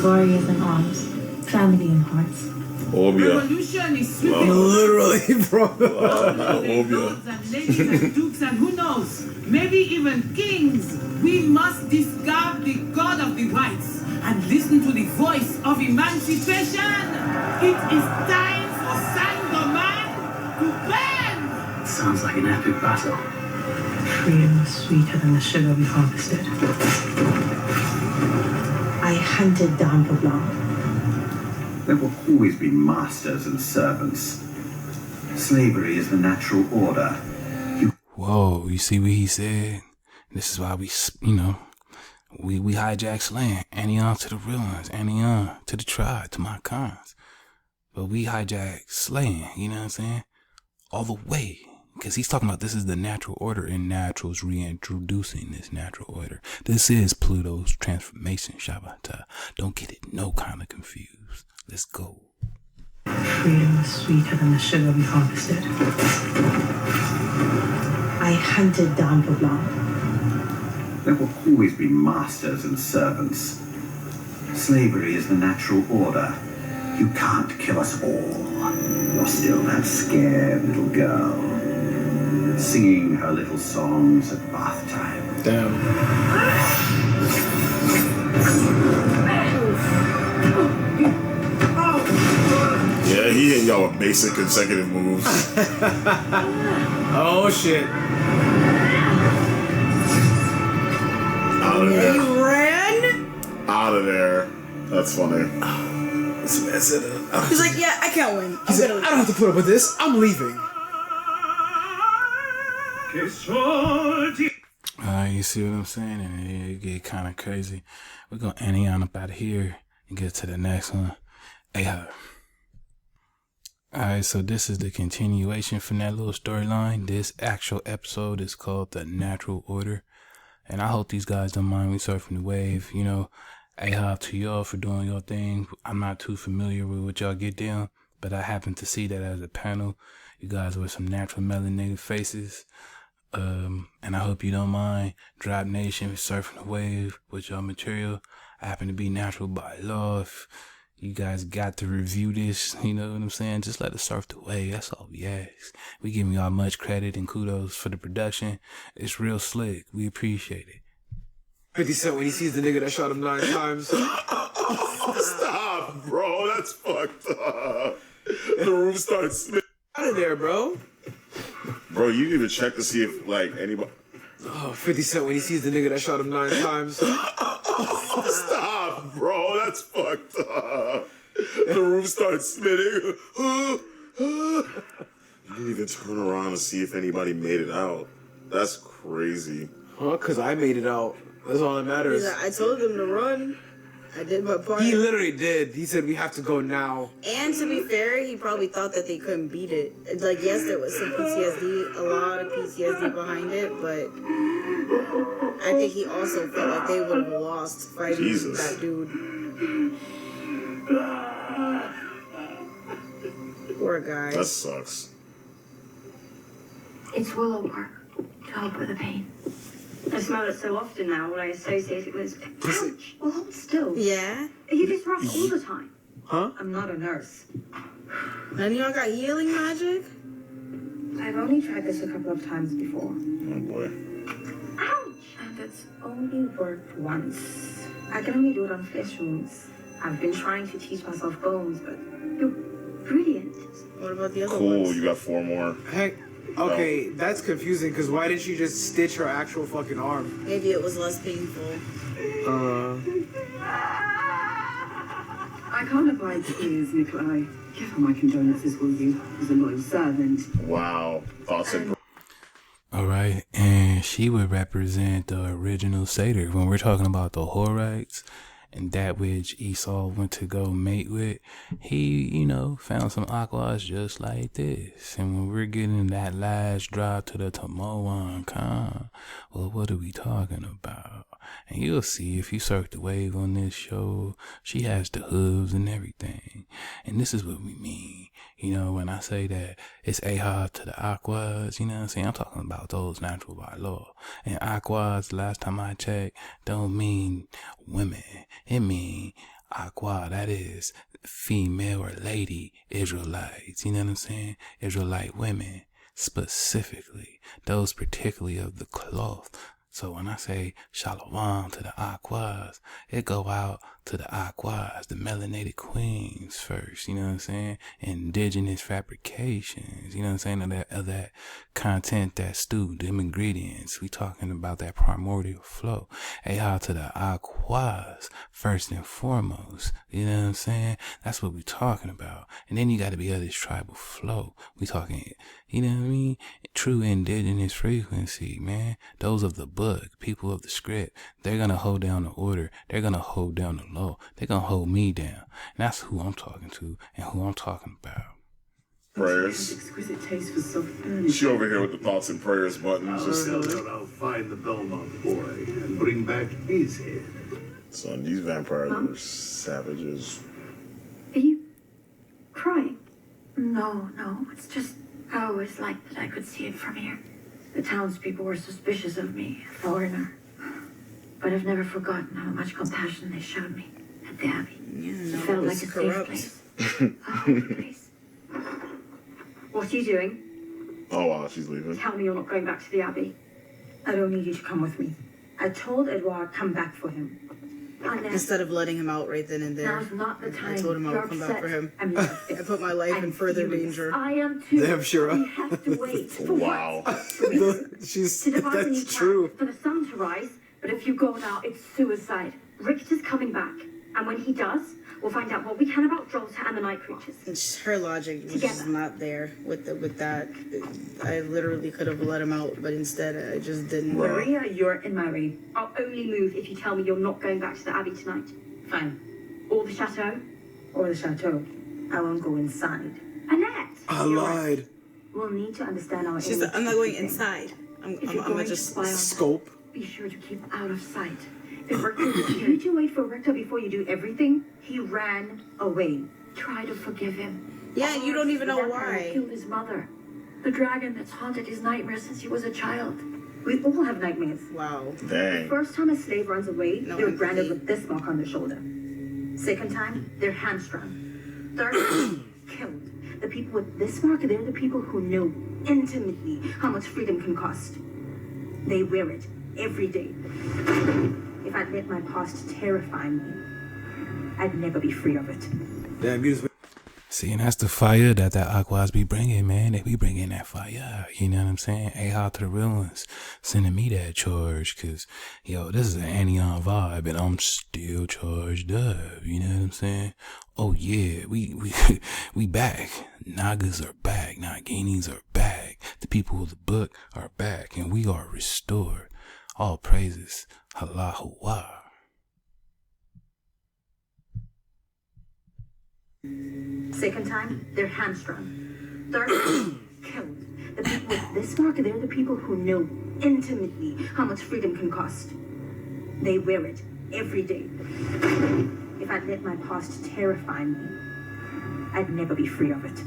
Warriors in arms, family in hearts. Obia. Revolution is Literally, bro. Obia. lords and ladies and dukes and who knows, maybe even kings. We must discard the god of the whites and listen to the voice of emancipation. It is time for Sangoman to bend. Sounds like an epic battle. Freedom was sweeter than the sugar we harvested. I hunted down Leblanc. There will always be masters and servants. Slavery is the natural order. Whoa, you see what he said? This is why we, We hijack slang, Anion to the real ones, Anion to the tribe, to my cons. But we hijack slang, you know what I'm saying? All the way. Because he's talking about this is the natural order, and natural's reintroducing this natural order. This is Pluto's transformation, Shabata. Don't get it no kind of confused. Let's go. Freedom was sweeter than the sugar we harvested. I hunted down for blood. There will always be masters and servants. Slavery is the natural order. You can't kill us all. You're still that scared little girl, singing her little songs at bath time. Damn. Yeah, he hit y'all with basic consecutive moves. Oh shit. Out of there. He ran? Out of there. That's funny. He's like, yeah, I can't win. He said, I don't have to put up with this. I'm leaving. You see what I'm saying? And it get kind of crazy. We're going to ante on up out of here and get to the next one. Alright, so this is the continuation from that little storyline. This actual episode is called The Natural Order. And I hope these guys don't mind me surfing the wave. You know, ahab to y'all for doing your thing. I'm not too familiar with what y'all get down, but I happen to see that as a panel. You guys with some natural melanated faces. And I hope you don't mind. Drop Nation surfing the wave with your material. I happen to be natural by law. If you guys got to review this, you know what I'm saying? Just let us surf the wave. That's all we ask. We giving y'all much credit and kudos for the production. It's real slick. We appreciate it. 50 Cent when he sees the nigga that shot him 9 times. Stop, bro. That's fucked up. The room starts spinning. Out of there, bro. Bro, you need to check to see if, like, anybody... Oh, 50 Cent when he sees the nigga that shot him 9 times. Stop, bro. That's fucked up. The room starts spinning. You didn't even turn around and see if anybody made it out. That's crazy. Huh? Because I made it out. That's all that matters. He's like, I told him to run. I did my part. He literally did. He said we have to go now. And to be fair, he probably thought that they couldn't beat it. It's like, yes, there was some PTSD, a lot of PTSD behind it, but I think he also felt like they would have lost fighting that dude. Poor guy. That sucks. It's willow bark to help with the pain. I smell it so often now, I associate it with... Ouch! Well, hold still. Yeah? You just rough all the time. Huh? I'm not a nurse. And y'all got healing magic? I've only tried this a couple of times before. Oh, boy. Ouch! And it's only worked once. I can only do it on flesh wounds. I've been trying to teach myself bones, but... You're brilliant. What about the other Cool, ones? you got 4 more. Heck, okay, that's confusing, because why didn't she just stitch her actual fucking arm? Maybe it was less painful. I can't abide tears, Nikolai. Give her my condolences, will you? As a loyal servant. Wow. Thoughts and... Alright, and she would represent the original satyr. When we're talking about the Horites and that which Esau went to go mate with, he, you know, found some aquas just like this. And when we're getting that last drop to the Tamoan Khan, well, what are we talking about? And you'll see if you surf the wave on this show, she has the hooves and everything. And this is what we mean. You know, when I say that it's ahab to the aquas, you know what I'm saying? I'm talking about those natural by law. And aquas, last time I checked, don't mean women. It mean aqua, that is female or lady Israelites. You know what I'm saying? Israelite women, specifically. Those particularly of the cloth. So when I say shalom to the aquas, it go out to the aquas, the melanated queens first, you know what I'm saying? Indigenous fabrications, you know what I'm saying? Of that content, that stew, them ingredients. We talking about that primordial flow. Out to the aquas, first and foremost, you know what I'm saying? That's what we talking about. And then you got to be of this tribal flow. We talking, you know what I mean? True indigenous frequency, man. Those of the book, people of the script, they're going to hold down the order. They're going to hold down the law. They're going to hold me down. And that's who I'm talking to and who I'm talking about. Prayers. Exquisite taste for soft furniture. She over here with the thoughts and prayers buttons. I'll find the Belmont boy and bring back his head. Son, these vampires are savages. Are you crying? No, it's just I always liked that I could see it from here. The townspeople were suspicious of me, a foreigner. But I've never forgotten how much compassion they showed me at the Abbey. Yeah, It felt like a safe place. A holy place. What are you doing? Oh wow, she's leaving. Tell me you're not going back to the Abbey. I don't need you to come with me. I told Edouard come back for him. Instead of letting him out right then and there. Now's not the time. I told him I You're would come back upset. for him. I'm not I put my life in further danger. I am too. Damn, Shira. We have to wait. For Wow. She's To devise a new that's plan, true. for the sun to rise, but if you go now, it's suicide. Richter's coming back, and when he does, we'll find out what we can about Jolter and the night creatures. Her logic was just not there with that. I literally could have let him out, but instead I just didn't. Maria, you're in my way. I'll only move if you tell me you're not going back to the Abbey tonight. Fine. Or the chateau. Or the chateau. I won't go inside. Annette! I lied. We'll need to understand our She's like, I'm not going inside. I'm gonna just spy on them, Scope. be sure to keep out of sight. If Richter is here, need to wait for Richter before you do everything. He ran away. Try to forgive him. Yeah, you don't even know The vampire why. killed his mother. The dragon that's haunted his nightmares since he was a child. We all have nightmares. Wow. The Dang. first time a slave runs away, No they're empathy. branded with this mark on their shoulder. Second time, they're hamstrung. Third time, killed. The people with this mark, they're the people who know intimately how much freedom can cost. They wear it every day. If I'd let my past terrify me, I'd never be free of it. Damn, you just See, and that's the fire that Aquas be bringing, man. They be bringing that fire. You know what I'm saying? A-How to the real ones. Sending me that charge. Because, yo, this is an Anion vibe. And I'm still charged up. You know what I'm saying? Oh, yeah. We back. Nagas are back. Naganis are back. The people of the book are back. And we are restored. All praises. Allahu. Second time, they're hamstrung. Third time, killed. The people with this mark, they're the people who know intimately how much freedom can cost. They wear it every day. If I'd let my past terrify me, I'd never be free of it.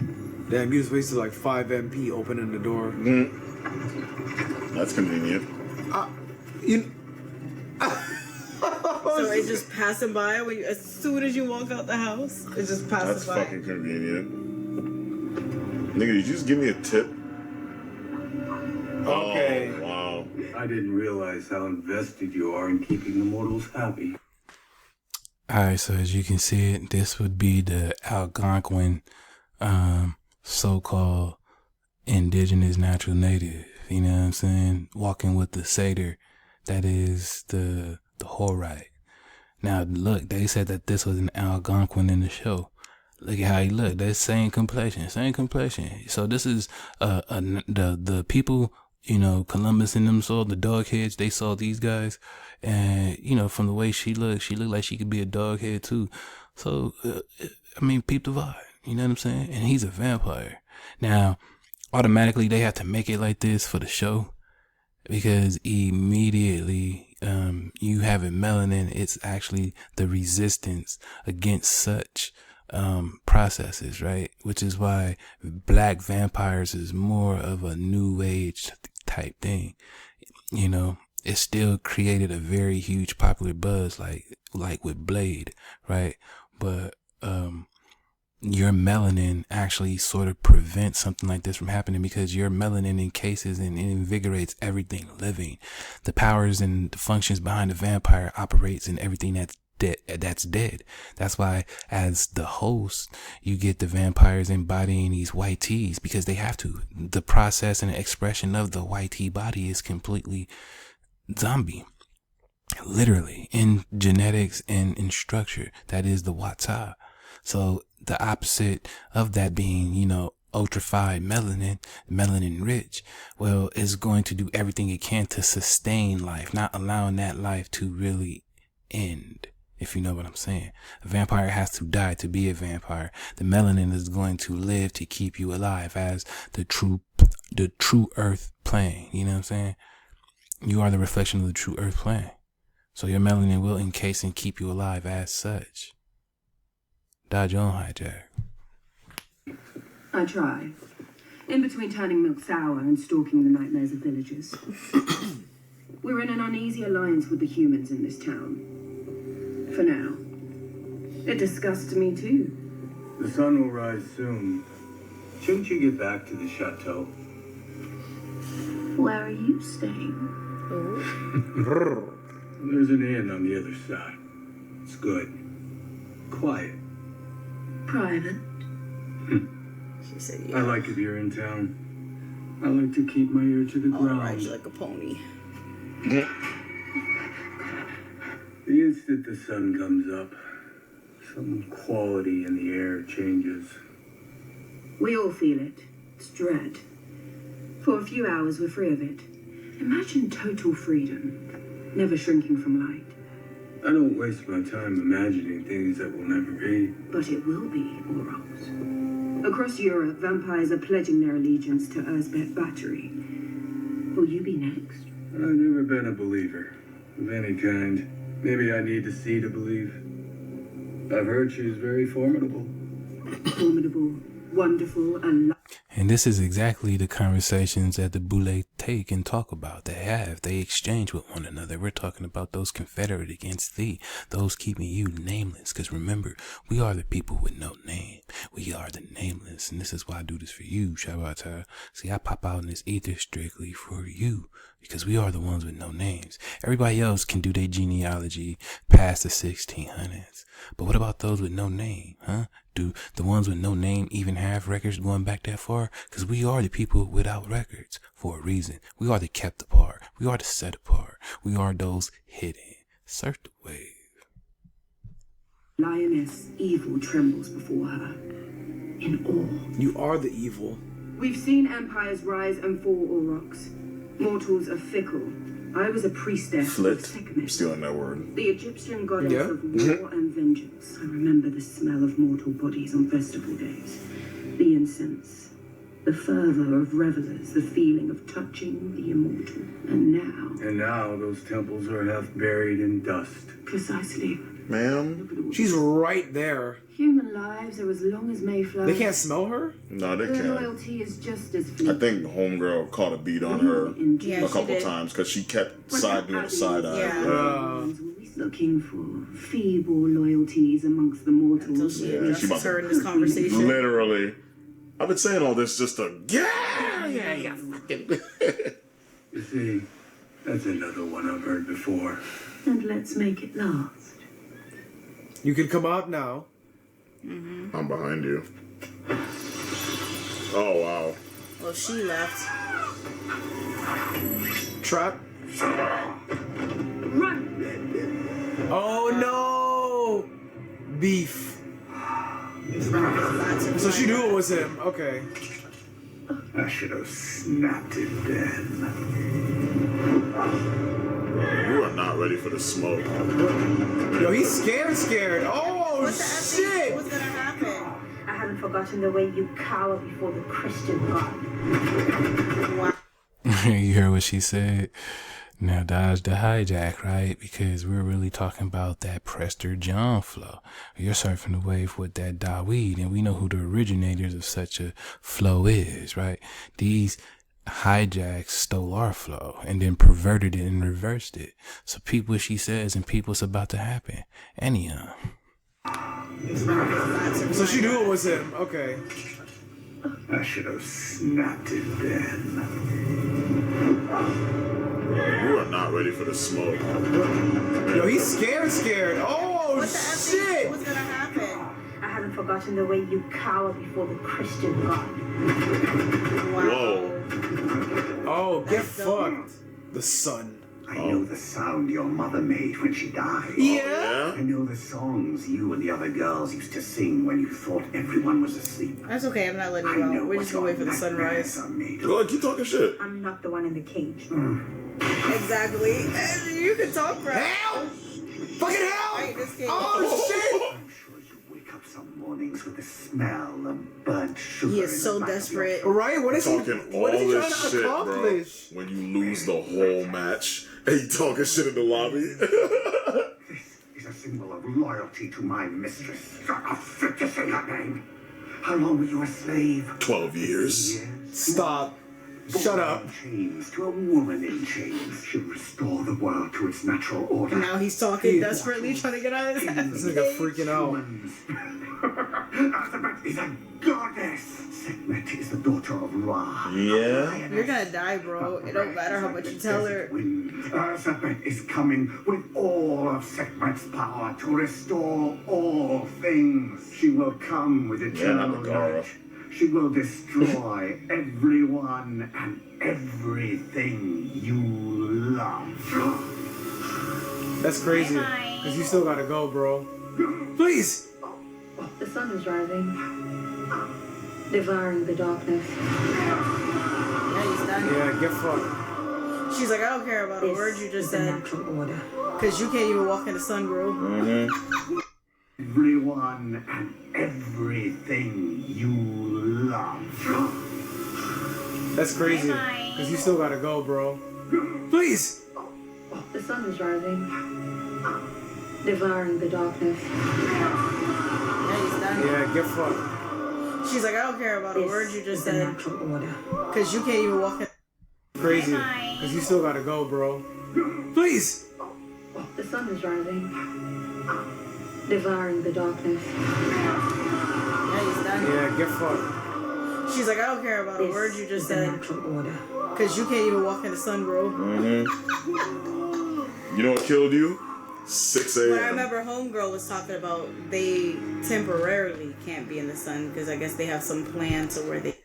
damn, you just wasted like 5 MP opening the door. That's convenient. So it's just passing by when as soon as you walk out the house, it just passes That's by. fucking convenient. Nigga, did you just give me a tip? Okay. Oh, wow. I didn't realize how invested you are in keeping the mortals happy. Alright, so as you can see it, this would be the Algonquin so-called indigenous natural native. You know what I'm saying? Walking with the satyr that is the Horite. Now look, they said that this was an Algonquin in the show. Look at how he looked. That same complexion. So this is the people, you know, Columbus and them saw the dog heads. They saw these guys, and you know, from the way she looked like she could be a dog head too. So I mean, peep the vibe. You know what I'm saying? And he's a vampire. Now, automatically they have to make it like this for the show, because immediately you have it melanin. It's actually the resistance against such processes, right? Which is why black vampires is more of a new age type thing. You know, it still created a very huge popular buzz, like with Blade, right? But your melanin actually sort of prevents something like this from happening, because your melanin encases and invigorates everything living. The powers and the functions behind the vampire operates in everything that's dead. That's why, as the host, you get the vampires embodying these white teas, because they have to. The process and the expression of the white tea body is completely zombie. Literally, in genetics and in structure. That is the Wata. So the opposite of that being, you know, ultrafied melanin rich, well, it's going to do everything it can to sustain life, not allowing that life to really end, if you know what I'm saying. A vampire has to die to be a vampire. The melanin is going to live to keep you alive as the true earth plane. You know what I'm saying? You are the reflection of the true earth plane. So your melanin will encase and keep you alive as such. Dodge your own hijack. I try. In between turning milk sour and stalking the nightmares of villagers. We're in an uneasy alliance with the humans in this town. For now. It disgusts me too. The sun will rise soon. Shouldn't you get back to the chateau? Where are you staying? There's an inn on the other side. It's good. Quiet. Private. She said, I like it here in town. I like to keep my ear to the ground. Ride you like a pony. The instant the sun comes up, some quality in the air changes. We all feel it. It's dread. For a few hours, we're free of it. Imagine total freedom. Never shrinking from light. I don't waste my time imagining things that will never be. But it will be, Aurochs. Across Europe, vampires are pledging their allegiance to Erzbet Battery. Will you be next? I've never been a believer of any kind. Maybe I need to see to believe. I've heard she's very formidable. Formidable, wonderful, and And this is exactly the conversations that the Boule take and talk about. They exchange with one another. We're talking about those confederate against thee, those keeping you nameless. Because remember, we are the people with no name. We are the nameless. And this is why I do this for you, Shabbat. See, I pop out in this ether strictly for you. Because we are the ones with no names. Everybody else can do their genealogy past the 1600s. But what about those with no name, huh? Do the ones with no name even have records going back that far? Because we are the people without records for a reason. We are the kept apart. We are the set apart. We are those hidden. Surf the wave. Lioness, evil trembles before her. In awe. You are the evil. We've seen empires rise and fall, Aurochs. Mortals are fickle. I was a priestess Flit. of Sekhmet. I'm stealing that word. The Egyptian goddess of war and vengeance. I remember the smell of mortal bodies on festival days. The incense. The fervor of revelers. The feeling of touching the immortal. And now those temples are half buried in dust. Precisely. Ma'am? She's right there. Human lives are as long as Mayflower. They can't smell her? No, they Their can't. loyalty is just as I fleeting. think Homegirl caught a beat on her a couple times because she kept doing the side eye. Looking for feeble loyalties amongst the mortals. Yeah, she about her in this conversation. Literally. I've been saying all this just to You see, that's another one I've heard before. And let's make it last. You can come out now. I'm behind you. Oh, wow. Well, she left. Trap. Run! Oh no! Beef. So she knew it was him. Okay. I should have snapped it then. You are not ready for the smoke. Yo, he's scared. Oh, shit! What's gonna happen? I haven't forgotten the way you cower before the Christian God. Wow. You heard what she said? Now dodge the hijack, right? Because we're really talking about that Prester John flow. You're surfing the wave with that Daweed, and we know who the originators of such a flow is, right? These hijacks stole our flow and then perverted it and reversed it. So peep what she says and peep what's about to happen. Anyhow. So she knew it was him. Okay. I should have snapped it then. You are not ready for the smoke. Yo, he's scared. Oh, shit! What's gonna happen? I haven't forgotten the way you cower before the Christian God. Whoa. Oh, get fucked. The sun. I know the sound your mother made when she died. Yeah? I know the songs you and the other girls used to sing when you thought everyone was asleep. That's okay, I'm not letting you out. We're just gonna wait for the sunrise. Go ahead, keep talking shit. I'm not the one in the cage. Exactly. You can talk, bro. Hell! Fucking hell! Wait, this kid. Oh, shit! I'm sure you wake up some mornings with the smell of burnt sugar. He is in so the back of your desperate. throat. Right? What is he? Talking What is all he trying this to shit, bro. accomplish? When you lose the whole match and you talking shit in the lobby. This is a symbol of loyalty to my mistress. I'm fit to say her name. How long were you a slave? 12 years. Stop. Shut up. In chains to a woman in chains should restore the world to its natural order. And now he's talking desperately, trying to get out of his house. This nigga freaking out. Elizabeth is a goddess. Sekhmet is the daughter of Ra. Yeah. You're gonna die, bro. It don't matter how much you tell her. Elizabeth is coming with all of Sekhmet's power to restore all things. She will come with eternal knowledge. She will destroy everyone and everything you love. That's crazy. Because you still gotta go, bro. Please! The sun is rising, devouring the darkness. Yeah, he's done. Yeah, get fucked. She's like, I don't care about a word you just said. Because you can't even walk in the sun, bro. Mm-hmm. Everyone and everything you love. That's crazy. Because you still gotta go, bro. Please! The sun is rising, devouring the darkness. Yeah, he's done. Yeah, get fucked. She's like, I don't care about a word you just said. Because you can't even walk in. Crazy. Because you still gotta go, bro. Please! The sun is rising, devouring the darkness. Yeah, he's done. Yeah, get fucked. She's like, I don't care about a word you just said. Because you can't even walk in the sun, bro. Mm-hmm. You know what killed you? 6 a.m. But I remember Homegirl was talking about they temporarily can't be in the sun because I guess they have some plan to where they.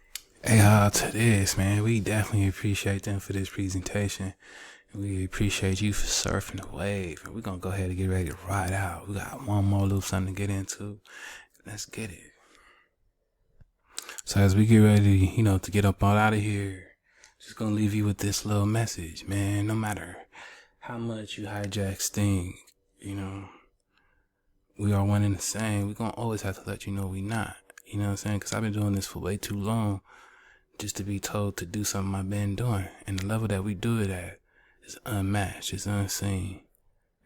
Hey, to this, man. We definitely appreciate them for this presentation. We appreciate you for surfing the wave. And we're going to go ahead and get ready to ride out. We got one more little something to get into. Let's get it. So as we get ready, to get up all out of here, just going to leave you with this little message, man. No matter how much you hijack Sting, we are one and the same. We're going to always have to let you know we not. You know what I'm saying? Because I've been doing this for way too long just to be told to do something I've been doing. And the level that we do it at is unmatched. It's unseen.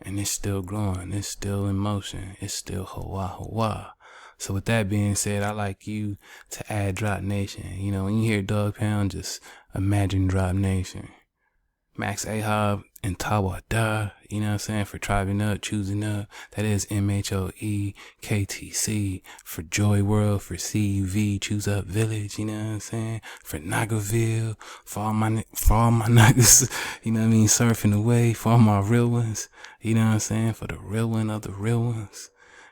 And it's still growing. It's still in motion. It's still Hawa. So with that being said, I like you to add Drop Nation. When you hear Dog Pound, just imagine Drop Nation. Max Ahab and Tawada, you know what I'm saying, for tribing up, choosing up. That is MHOEKTC. For Joy World, for CUV, Choose Up Village, you know what I'm saying. For Nagaville, for all my niggas, surfing the wave, for all my real ones, you know what I'm saying, for the real one of the real ones.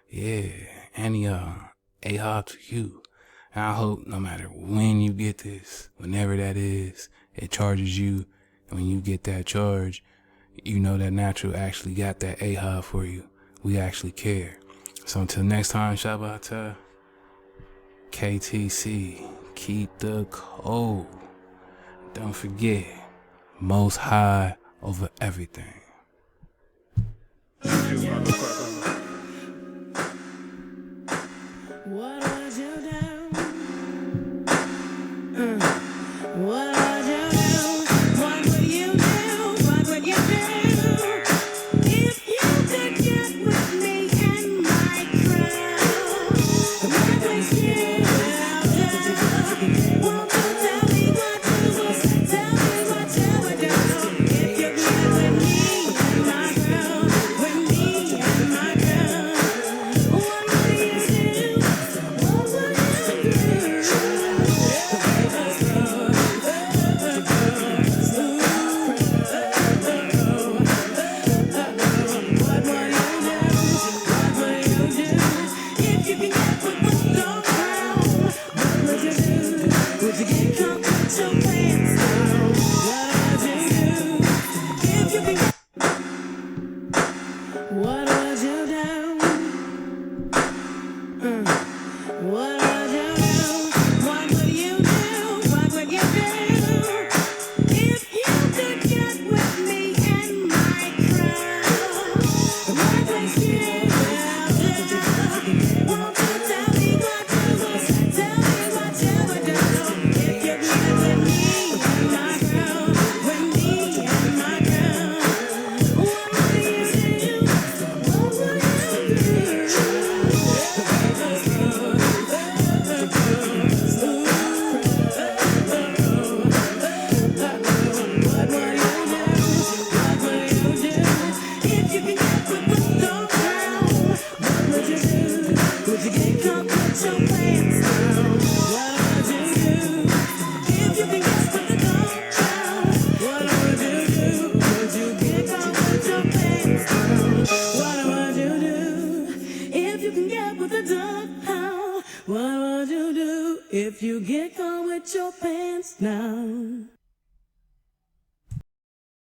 Yeah, and Ahab to you. And I hope no matter when you get this, whenever that is, it charges you. When you get that charge, you know that Natural actually got that Ahab for you. We actually care. So until next time, Shabbat, KTC, keep the code. Don't forget, Most High over everything. What would you do? What would you do? What would you do? What would you do? If you could get with me and my crew, what would you do? Won't you tell me what you would do? Tell me what you would do. If you get with me and my crew, with me and my crew, what would you do? your pants now.